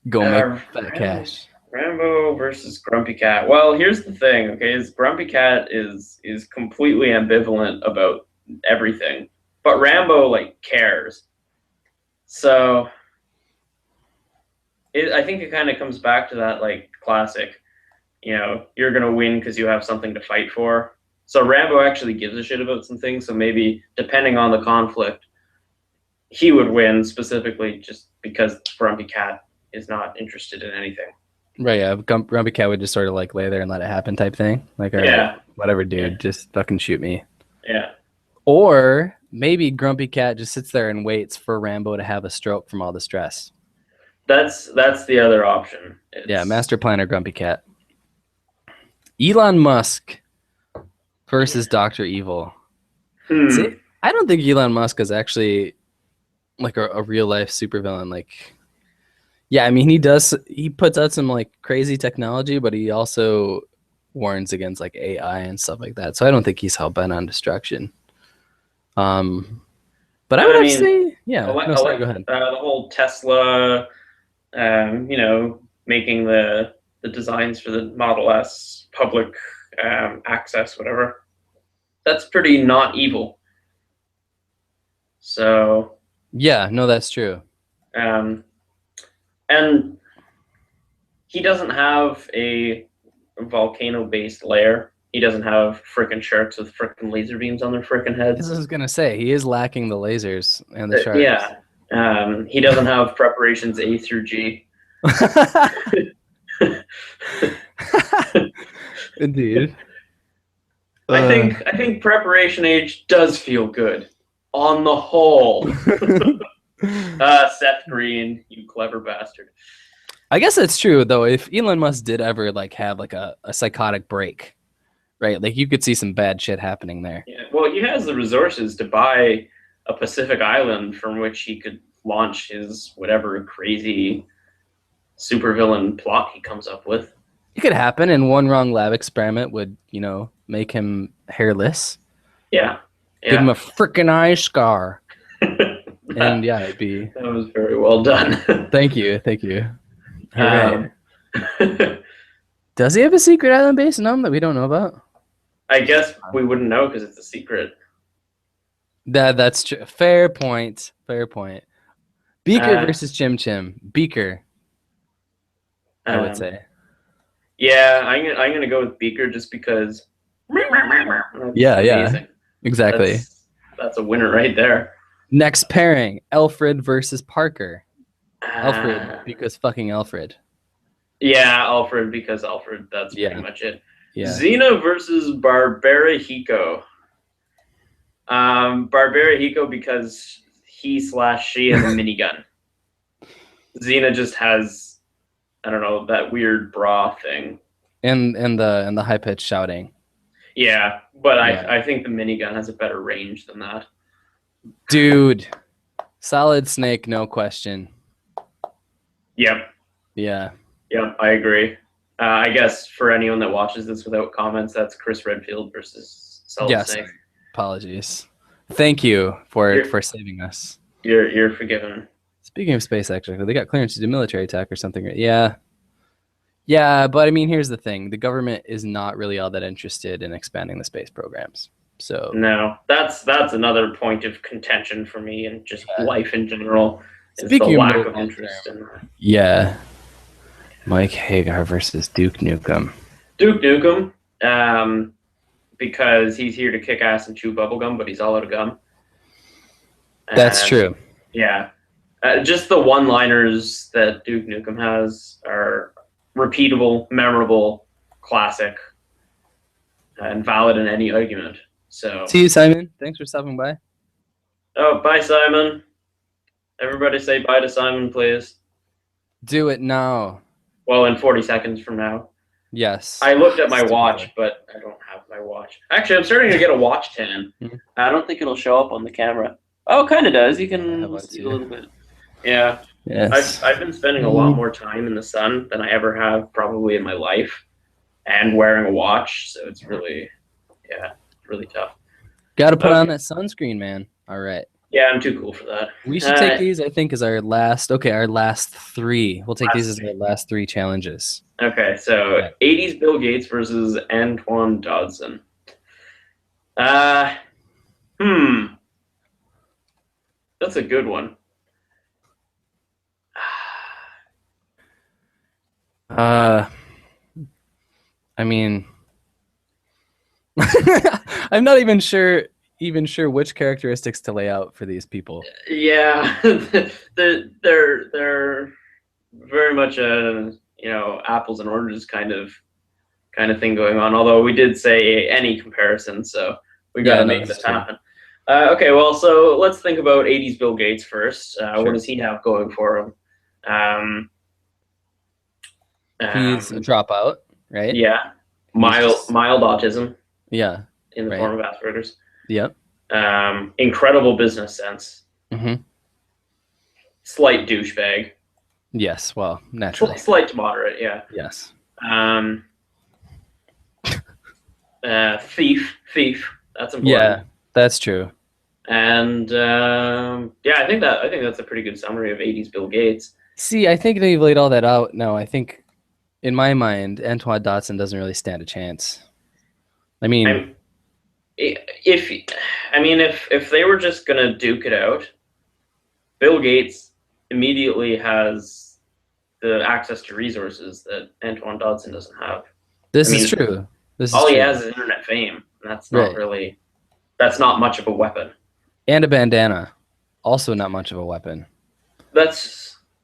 Go make that cash. Rambo versus Grumpy Cat. Well, here's the thing, okay? Is Grumpy Cat is completely ambivalent about everything, but Rambo like cares. So I think it kind of comes back to that like classic, you're gonna win because you have something to fight for. So Rambo actually gives a shit about some things. So maybe depending on the conflict, he would win specifically just because Grumpy Cat is not interested in anything. Right, yeah. Grumpy Cat would just sort of like lay there and let it happen type thing. Like, all right, whatever, dude, just fucking shoot me. Yeah. Or maybe Grumpy Cat just sits there and waits for Rambo to have a stroke from all the stress. That's the other option. Yeah, Master Planner Grumpy Cat. Elon Musk versus Dr. Evil. See, I don't think Elon Musk is actually like a real life supervillain. Like, yeah, I mean, he puts out some like crazy technology, but he also warns against like AI and stuff like that. So I don't think he's hell bent on destruction. But I would have to say, yeah. No, sorry, go ahead. The whole Tesla, making the designs for the Model S public access, whatever. That's pretty not evil. So. Yeah, no, that's true. And he doesn't have a volcano-based lair. He doesn't have frickin' sharks with frickin' laser beams on their frickin' heads. I was gonna say he is lacking the lasers and the sharks. Yeah. He doesn't have preparations A through G. Indeed. I think preparation age does feel good on the whole. Seth Green, you clever bastard. I guess that's true though. If Elon Musk did ever like have like a psychotic break, right? Like you could see some bad shit happening there. Yeah. Well, he has the resources to buy a Pacific island from which he could launch his whatever crazy supervillain plot he comes up with. It could happen, and one wrong lab experiment would, make him hairless. Yeah. Give him a freaking eye scar. And yeah, it'd be. That was very well done. Thank you. All right. Does he have a secret island base in him that we don't know about? I guess we wouldn't know because it's a secret. That's true. Fair point. Beaker versus Chim Chim. Beaker, I would say. Yeah, I'm gonna go with Beaker just because. Yeah, exactly. That's a winner right there. Next pairing: Alfred versus Parker. Alfred because fucking Alfred. Yeah, Alfred because Alfred. That's pretty much it. Yeah. Xena versus Barbara Hiko. Barbara Hiko because she has a minigun. Xena just has, I don't know, that weird bra thing. And the high pitched shouting. Yeah, but I think the minigun has a better range than that. Dude, Solid Snake, no question. Yep. Yeah. Yep, I agree. I guess for anyone that watches this without comments, that's Chris Redfield versus Solid Snake. Apologies. Thank you for saving us. You're forgiven. Speaking of space, actually, they got clearance to do military attack or something. Yeah. Yeah, but I mean, here's the thing. The government is not really all that interested in expanding the space programs. So no, that's another point of contention for me and just life in general. Speaking the of lack of interest in that. Yeah. Mike Hagar versus Duke Nukem. Duke Nukem, because he's here to kick ass and chew bubblegum, but he's all out of gum. That's true. Yeah. Just the one-liners that Duke Nukem has are repeatable, memorable, classic, and valid in any argument. So. See you, Simon. Thanks for stopping by. Oh, bye, Simon. Everybody say bye to Simon, please. Do it now. Well, in 40 seconds from now. Yes. I looked at my watch, but I don't have my watch. Actually, I'm starting to get a watch tan. I don't think it'll show up on the camera. Oh, it kind of does. You can see a little bit. Yeah. Yes. I've been spending a lot more time in the sun than I ever have probably in my life, and wearing a watch, so it's really, really tough. Got to put on that sunscreen, man. All right. Yeah, I'm too cool for that. We should take these, I think, as our last. Okay, our last three. We'll take these as our last three challenges. Okay, so 80s Bill Gates versus Antoine Dodson. That's a good one. I mean, I'm not even sure which characteristics to lay out for these people. Yeah, they're very much a apples and oranges kind of thing going on. Although we did say any comparison, so we got to make this happen. Okay, well, so let's think about 80s Bill Gates first. Sure. What does he have going for him? He's a dropout, right? Yeah, mild autism. Yeah, in the form of Asperger's. Yep. Incredible business sense. Mm-hmm. Slight douchebag. Yes, well, naturally. Slight to moderate, yeah. Yes. Thief. That's important. Yeah, that's true. And yeah, I think that's a pretty good summary of 80s Bill Gates. See, I think they've laid all that out. No, I think in my mind, Antoine Dodson doesn't really stand a chance. I mean, if they were just gonna duke it out, Bill Gates immediately has the access to resources that Antoine Dodson doesn't have. This is true. He has is internet fame. That's not really. That's not much of a weapon. And a bandana, also not much of a weapon.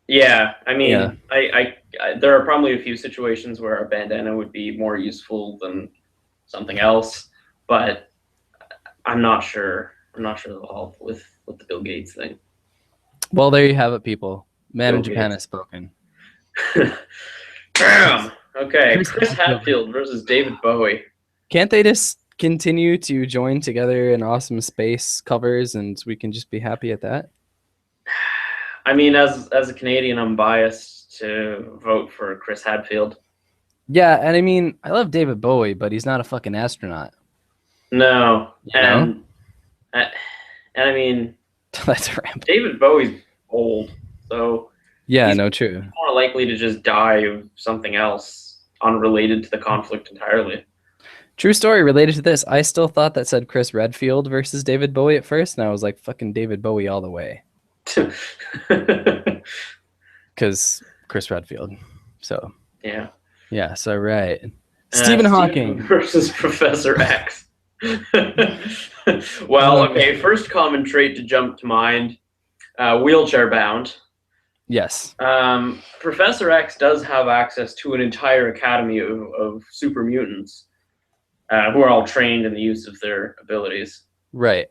Yeah. I mean, I there are probably a few situations where a bandana would be more useful than something else, but I'm not sure. I'm not sure all with the Bill Gates thing. Well, there you have it, people. Man in Japan has spoken. Bam! Okay, Chris Hadfield versus David Bowie. Can't they just continue to join together in awesome space covers and we can just be happy at that? I mean, as a Canadian, I'm biased to vote for Chris Hadfield. Yeah, and I mean, I love David Bowie, but he's not a fucking astronaut. No, and I mean, that's rampant. David Bowie's old, so yeah, no, true. More likely to just die of something else unrelated to the conflict entirely. True story related to this. I still thought that said Chris Redfield versus David Bowie at first, and I was like, fucking David Bowie all the way. Because Chris Redfield. So yeah. So right. Stephen Hawking versus Professor X. Well, okay. First common trait to jump to mind: wheelchair bound. Yes. Professor X does have access to an entire academy of super mutants who are all trained in the use of their abilities. Right.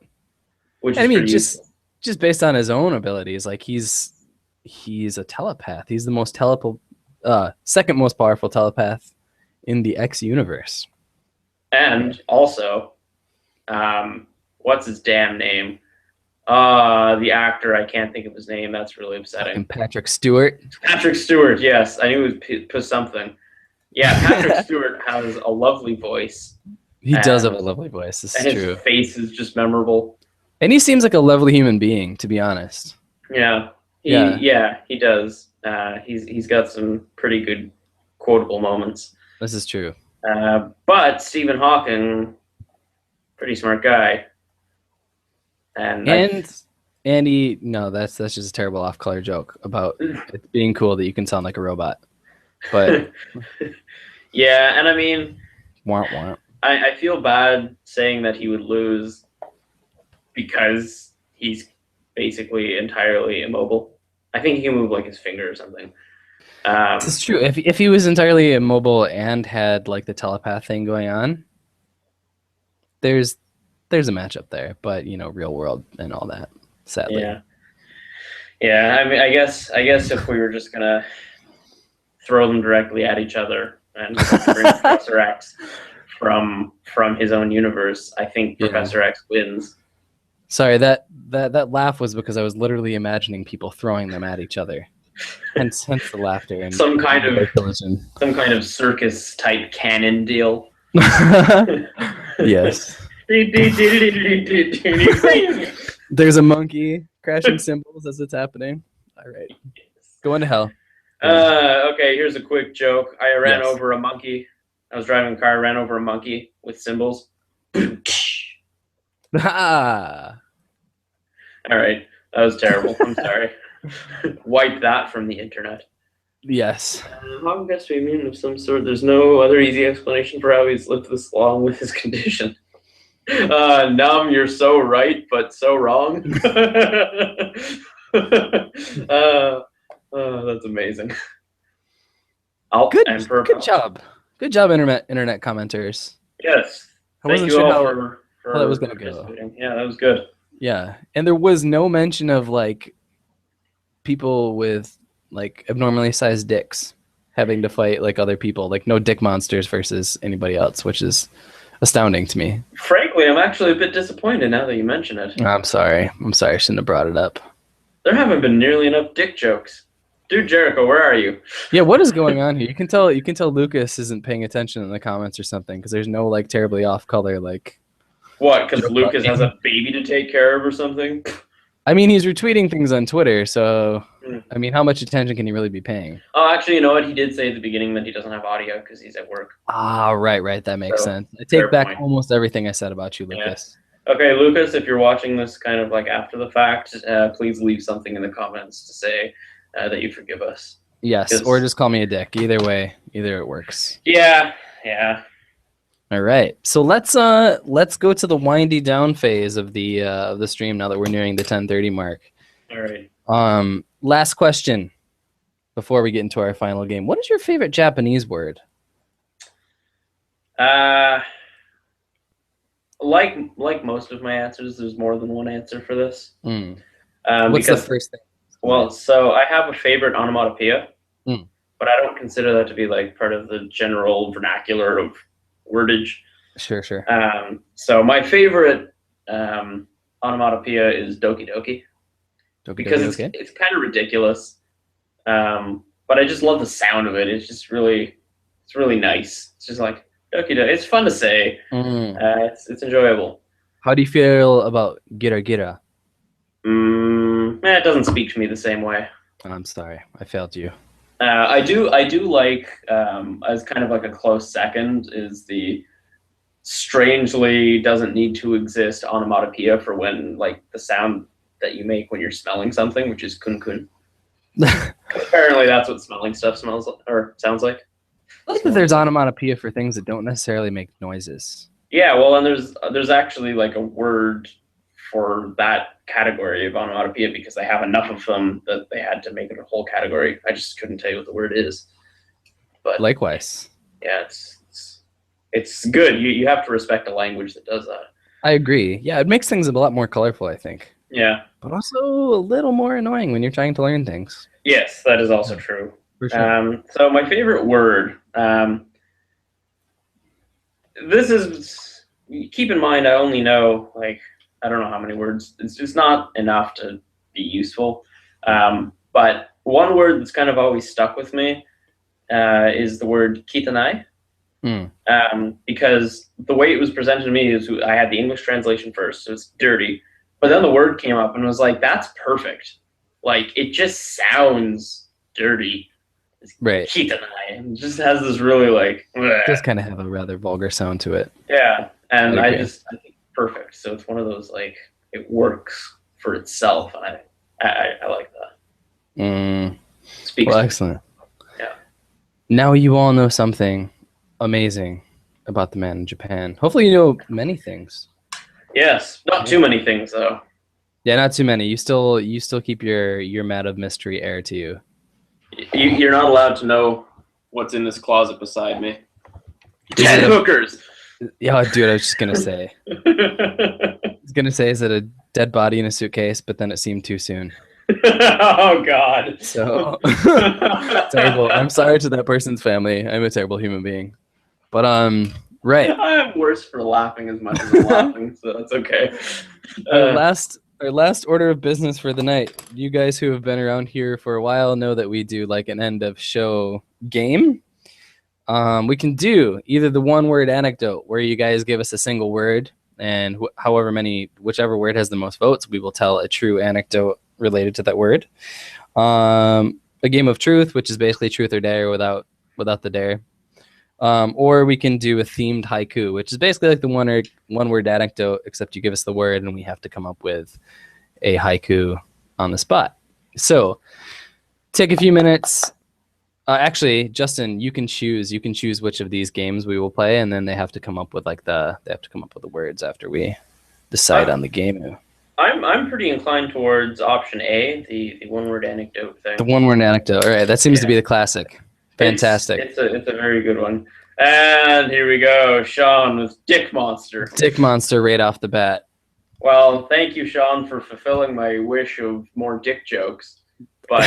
Which I mean, just based on his own abilities, like he's a telepath. He's the most second most powerful telepath in the X universe. And also, what's his damn name? The actor, I can't think of his name. That's really upsetting. And Patrick Stewart. Patrick Stewart, yes. I knew it was something. Yeah, Patrick Stewart has a lovely voice. He does have a lovely voice. This is true. His face is just memorable. And he seems like a lovely human being, to be honest. Yeah. He does. He's got some pretty good quotable moments. This is true. But Stephen Hawking, pretty smart guy. And Andy, no, that's just a terrible off-color joke about it being cool that you can sound like a robot. But yeah, and I mean, wah. I feel bad saying that he would lose because he's basically entirely immobile. I think he can move like his finger or something. This is true. If he was entirely immobile and had like the telepath thing going on, there's a matchup there. But real world and all that. Sadly. Yeah. I mean, I guess if we were just gonna throw them directly at each other and bring Professor X from his own universe, I think Professor X wins. Sorry, that laugh was because I was literally imagining people throwing them at each other. Hence the laughter and some kind of circus type cannon deal. Yes. There's a monkey crashing cymbals as it's happening. All right. Going to hell. Okay, here's a quick joke. I ran Yes. over a monkey. I was driving a car, ran over a monkey with cymbals. Ah. All right, that was terrible. I'm sorry. Wipe that from the internet. Yes. How guess we mean of some sort. There's no other easy explanation for how he's lived this long with his condition. Numb, you're so right, but so wrong. That's amazing. Good job. Good job, internet commenters. Yes. Thank you all for how that was going to go. Yeah, that was good. Yeah, and there was no mention of like people with like abnormally sized dicks having to fight like other people, like no dick monsters versus anybody else, which is astounding to me. Frankly, I'm actually a bit disappointed now that you mention it. I'm sorry. I shouldn't have brought it up. There haven't been nearly enough dick jokes. Dude, Jericho, where are you? Yeah, what is going on here? You can tell Lucas isn't paying attention in the comments or something because there's no like terribly off color like. What? Because Lucas has a baby to take care of or something? I mean, he's retweeting things on Twitter, so I mean, how much attention can he really be paying? Oh, actually, you know what? He did say at the beginning that he doesn't have audio because he's at work. Ah, right. That makes sense. I take back almost everything I said about you, Lucas. Yeah. Okay, Lucas, if you're watching this kind of like after the fact, please leave something in the comments to say that you forgive us. Yes, or just call me a dick. Either way, it works. Yeah. All right, so let's go to the windy down phase of the stream now that we're nearing the 10:30 mark. All right. Last question before we get into our final game. What is your favorite Japanese word? Like most of my answers, there's more than one answer for this. What's the first thing? Well, so I have a favorite onomatopoeia, but I don't consider that to be like part of the general vernacular of wordage. Sure. So my favorite onomatopoeia is doki doki. Because it's kind of ridiculous, but I just love the sound of it. It's just really nice. It's just like doki doki. It's fun to say. It's enjoyable. How do you feel about gira gira? It doesn't speak to me the same way. I'm sorry, I failed you. I do like as kind of like a close second is the strangely doesn't need to exist onomatopoeia for when like the sound that you make when you're smelling something, which is kun kun. Apparently that's what smelling stuff smells like, or sounds like. I like that there's onomatopoeia for things that don't necessarily make noises. Yeah, well, and there's actually like a word for that category of onomatopoeia because they have enough of them that they had to make it a whole category. I just couldn't tell you what the word is. But likewise. Yeah, it's good. You have to respect a language that does that. I agree. Yeah, it makes things a lot more colorful, I think. Yeah. But also a little more annoying when you're trying to learn things. Yes, that is also true. For sure. So my favorite word, this is, keep in mind, I only know, like, I don't know how many words. It's just not enough to be useful. But one word that's kind of always stuck with me is the word kitanai. Because the way it was presented to me is I had the English translation first, so it's dirty. But then the word came up and was like, that's perfect. Like, it just sounds dirty. Right. Kitanai. It just has this really, like... It does kind of have a rather vulgar sound to it. Yeah. And I think it's perfect. So it's one of those, like, it works for itself. And I like that. Well, excellent. Yeah. Now you all know something amazing about the man in Japan. Hopefully you know many things. Yes, not too many things though. Yeah, not too many. You still keep your mat of mystery air to you. You're not allowed to know what's in this closet beside me. 10 hookers. Yeah, dude, I was just gonna say. Is it a dead body in a suitcase? But then it seemed too soon. Oh God. So terrible. I'm sorry to that person's family. I'm a terrible human being. But right. I'm worse for laughing as much as I'm laughing, so that's okay. Our last order of business for the night. You guys who have been around here for a while know that we do like an end of show game. We can do either the one word anecdote where you guys give us a single word, and whichever word has the most votes, we will tell a true anecdote related to that word. a game of truth, which is basically truth or dare without the dare. Or we can do a themed haiku, which is basically like the one word anecdote, except you give us the word and we have to come up with a haiku on the spot. So take a few minutes. Actually, Justin, you can choose which of these games we will play, and then they have to come up with the words after we decide on the game. I'm pretty inclined towards option A, the one word anecdote thing. The one word anecdote. All right, that seems to be the classic. Fantastic. It's a very good one. And here we go, Sean with Dick Monster. Dick Monster right off the bat. Well, thank you, Sean, for fulfilling my wish of more dick jokes. But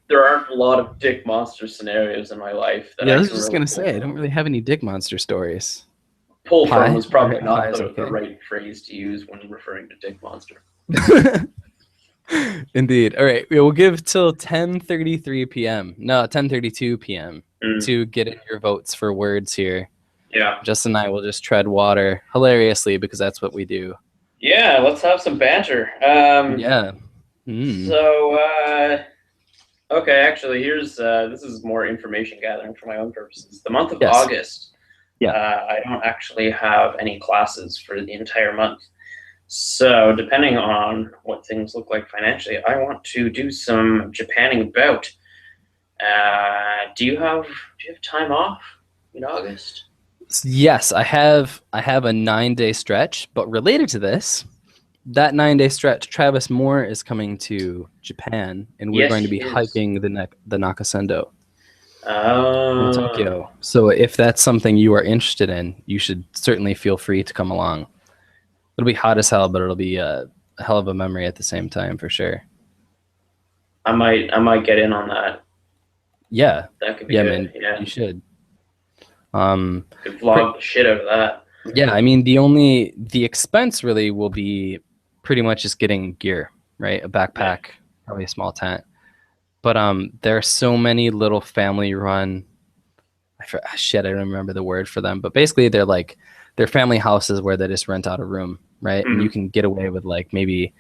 there aren't a lot of Dick Monster scenarios in my life. I was just going to say, I don't really have any Dick Monster stories. Pull from was probably not the right phrase to use when referring to Dick Monster. Indeed. All right. We'll give till 10:33 p.m. No, 10:32 p.m. to get in your votes for words here. Yeah. Justin and I will just tread water hilariously because that's what we do. Yeah, let's have some banter. Yeah. So, okay, actually, here's this is more information gathering for my own purposes. The month of August. Yeah. I don't actually have any classes for the entire month. So depending on what things look like financially, I want to do some Japanning about. Do you have time off in August? Yes, I have a 9-day stretch, but related to this, that 9-day stretch, Travis Moore is coming to Japan, and we're going to be hiking the Nakasendo. In Tokyo. So if that's something you are interested in, you should certainly feel free to come along. It'll be hot as hell, but it'll be a hell of a memory at the same time for sure. I might get in on that. Yeah. That could be good. Man, yeah. You should. Could vlog the shit out of that. Yeah, I mean the expense really will be pretty much just getting gear, right? A backpack, probably a small tent. But there are so many little family-run. I don't remember the word for them. But basically, they're family houses where they just rent out a room, right? And you can get away with maybe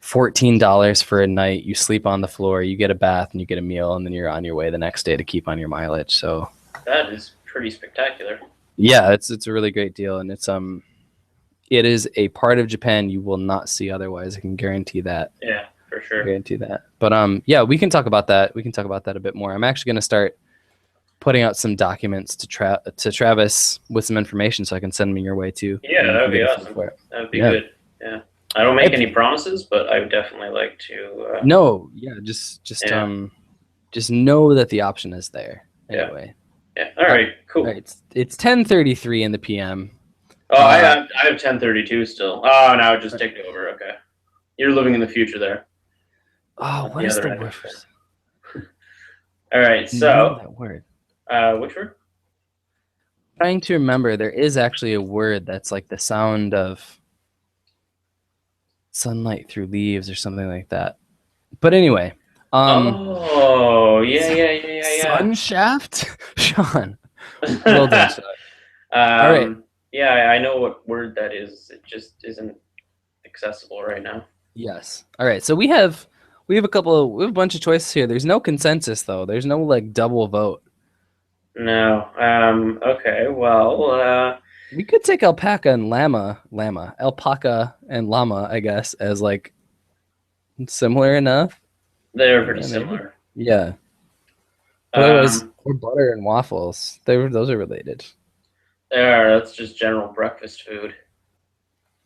$14 for a night. You sleep on the floor, you get a bath, and you get a meal, and then you're on your way the next day to keep on your mileage. So that is pretty spectacular. Yeah, it's a really great deal, and it is a part of Japan you will not see otherwise. I can guarantee that. Yeah. For sure. Guarantee that. But yeah, we can talk about that. We can talk about that a bit more. I'm actually going to start putting out some documents to Travis with some information so I can send them your way too. Yeah, that would be awesome. That would be good. Yeah. I don't make any promises, but I would definitely like to. No, yeah, just know that the option is there. Anyway. Yeah. All right. Cool. All right, it's 10:33 in the PM. Oh, I have 10:32 still. Oh, now it just ticked over. Okay. You're living in the future there. Oh, what is the word? All right, so that word. Which word? Trying to remember, there is actually a word that's like the sound of sunlight through leaves or something like that. But anyway. Yeah. Sun shaft, Sean. Well done, Sean. All right. Yeah, I know what word that is. It just isn't accessible right now. Yes. All right. So we have a bunch of choices here. There's no consensus though. There's no double vote. No. Okay. Well, we could take alpaca and alpaca and llama, I guess, as similar enough. They're pretty similar. Yeah. Otherwise, or butter and waffles. Those are related. They are. That's just general breakfast food.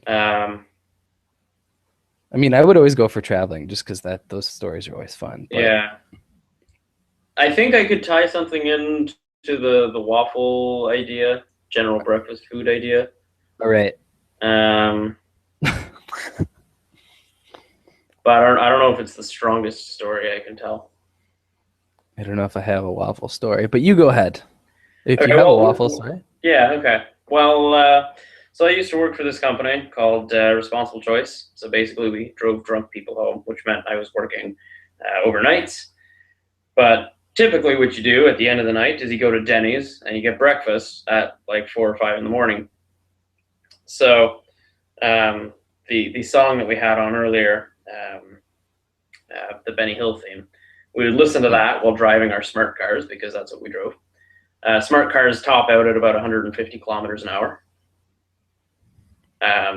I mean, I would always go for traveling just because those stories are always fun. But... Yeah. I think I could tie something in to the waffle idea, general breakfast food idea. All right. But I don't know if it's the strongest story I can tell. I don't know if I have a waffle story, but you go ahead. If you have a waffle story. Yeah, okay. Well, so I used to work for this company called Responsible Choice. So basically we drove drunk people home, which meant I was working overnights. But typically what you do at the end of the night is you go to Denny's and you get breakfast at 4 or 5 in the morning. So the song that we had on earlier, the Benny Hill theme, we would listen to that while driving our smart cars because that's what we drove. Smart cars top out at about 150 kilometers an hour.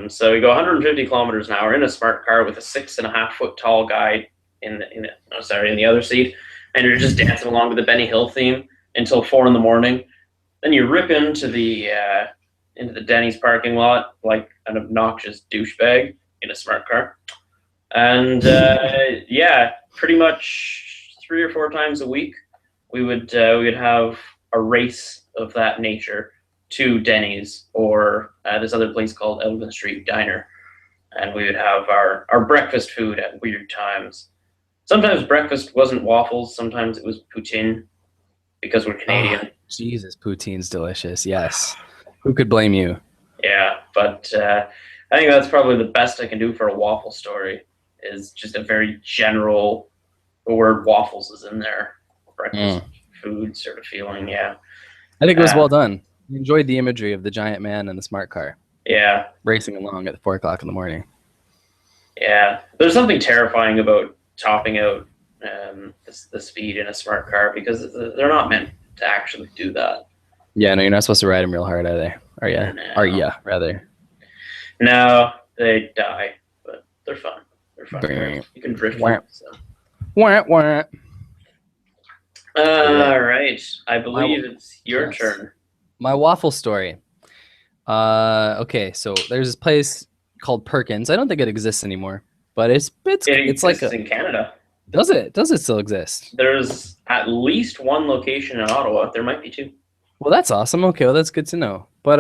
So we go 150 kilometers an hour in a smart car with a 6.5 foot tall guy in the other seat, and you're just dancing along to the Benny Hill theme until 4 a.m. Then you rip into the Denny's parking lot like an obnoxious douchebag in a smart car, and pretty much 3 or 4 times a week we would have a race of that nature to Denny's or this other place called Elgin Street Diner, and we would have our breakfast food at weird times. Sometimes breakfast wasn't waffles, sometimes it was poutine because we're Canadian. Oh, Jesus, poutine's delicious. Yes, who could blame you? Yeah, but I think that's probably the best I can do for a waffle story. Is just a very general. The word waffles is in there. Breakfast food sort of feeling. Yeah, I think it was well done. I enjoyed the imagery of the giant man in the smart car. Yeah, racing along at 4 o'clock in the morning. Yeah, there's something terrifying about topping out the speed in a smart car because they're not meant to actually do that. Yeah, no, you're not supposed to ride them real hard, are they? Are you? No. Are you, rather? No, they die, but they're fun. They're fun. You can drift them. So. Wah. All right. I believe it's your turn. My waffle story. Okay, so there's this place called Perkins. I don't think it exists anymore, but it's like in Canada. Does it? Does it still exist? There's at least 1 location in Ottawa. There might be 2. Well, that's awesome. Okay, well that's good to know. But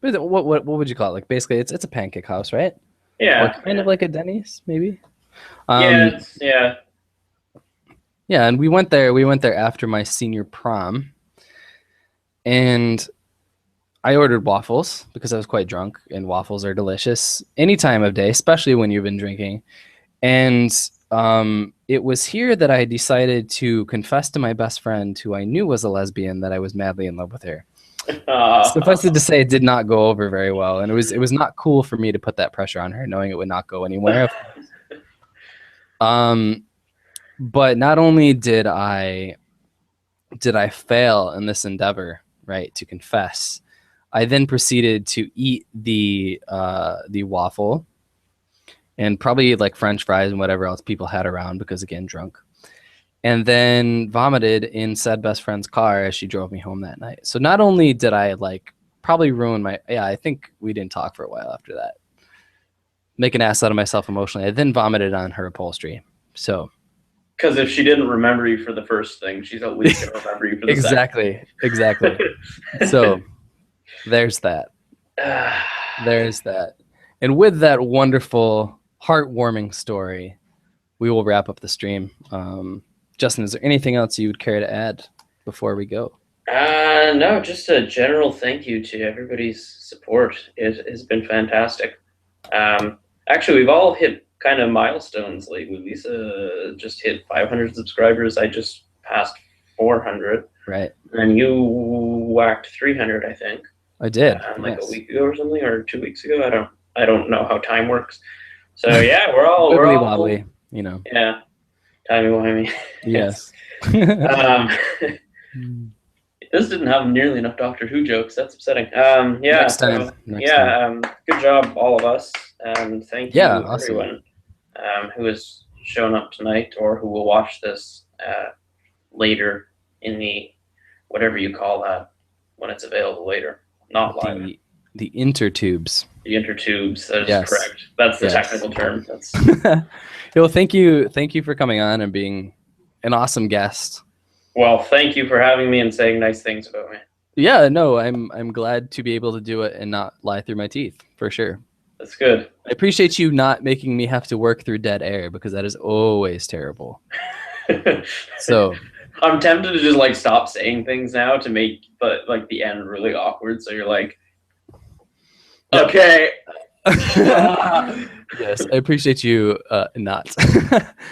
what would you call it? Like basically, it's a pancake house, right? Yeah. Or kind of like a Denny's, maybe. Yeah. Yeah, and we went there after my senior prom, and I ordered waffles because I was quite drunk, and waffles are delicious any time of day, especially when you've been drinking. And it was here that I decided to confess to my best friend, who I knew was a lesbian, that I was madly in love with her. Suffice it to say, it did not go over very well, and it was not cool for me to put that pressure on her, knowing it would not go anywhere. But not only did I fail in this endeavor, right, to confess, I then proceeded to eat the waffle and probably like French fries and whatever else people had around because, again, drunk. And then vomited in said best friend's car as she drove me home that night. So not only did I like probably ruin I think we didn't talk for a while after that. Make an ass out of myself emotionally. I then vomited on her upholstery. So. Because if she didn't remember you for the first thing, she's at least going to remember you for the second. Exactly. So there's that. There's that. And with that wonderful, heartwarming story, we will wrap up the stream. Justin, is there anything else you would care to add before we go? No, just a general thank you to everybody's support. It has been fantastic. Actually, we've all hit kind of milestones lately. Lisa just hit 500 subscribers. I just passed 400. Right. And you whacked 300, I think. I did. Like a week ago or something, or 2 weeks ago. I don't know how time works. So yeah, we're all wobbly, you know. Yeah. Timey-wimey. Yes. This didn't have nearly enough Doctor Who jokes. That's upsetting. Next time. Good job, all of us. And thank you, everyone who has shown up tonight or who will watch this later in the whatever you call that when it's available later. Not live. The intertubes. The intertubes. That is correct. That's the technical term. That's. Well, thank you for coming on and being an awesome guest. Well, thank you for having me and saying nice things about me. Yeah, no, I'm glad to be able to do it and not lie through my teeth, for sure. That's good. I appreciate you not making me have to work through dead air because that is always terrible. So I'm tempted to just like stop saying things now to make the end really awkward. So you're like, okay. Yes, I appreciate you not.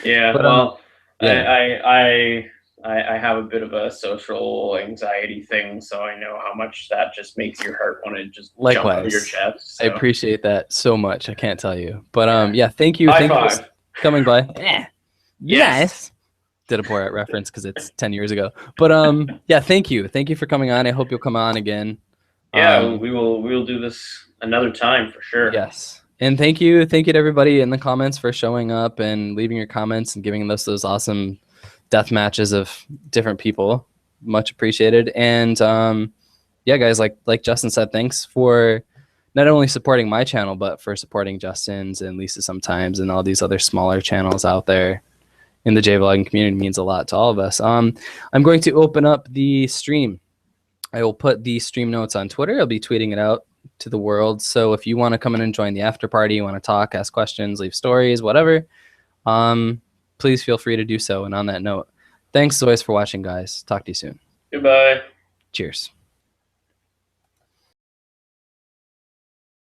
Yeah, but, I have a bit of a social anxiety thing, so I know how much that just makes your heart want to just jump out of your chest. So. I appreciate that so much. I can't tell you. But thank you. Thank you for coming by. Yes. did a Borat reference because it's 10 years ago. But yeah, thank you for coming on. I hope you'll come on again. Yeah, we will do this another time for sure. Yes, and thank you to everybody in the comments for showing up and leaving your comments and giving us those awesome death matches of different people. Much appreciated. And yeah, guys, like Justin said, thanks for not only supporting my channel, but for supporting Justin's and Lisa sometimes and all these other smaller channels out there in the Jvlogging community. It means a lot to all of us. I'm going to open up the stream. I will put the stream notes on Twitter. I'll be tweeting it out to the world. So if you want to come in and join the after party, you want to talk, ask questions, leave stories, whatever, please feel free to do so. And on that note, thanks as always for watching, guys. Talk to you soon. Goodbye. Cheers.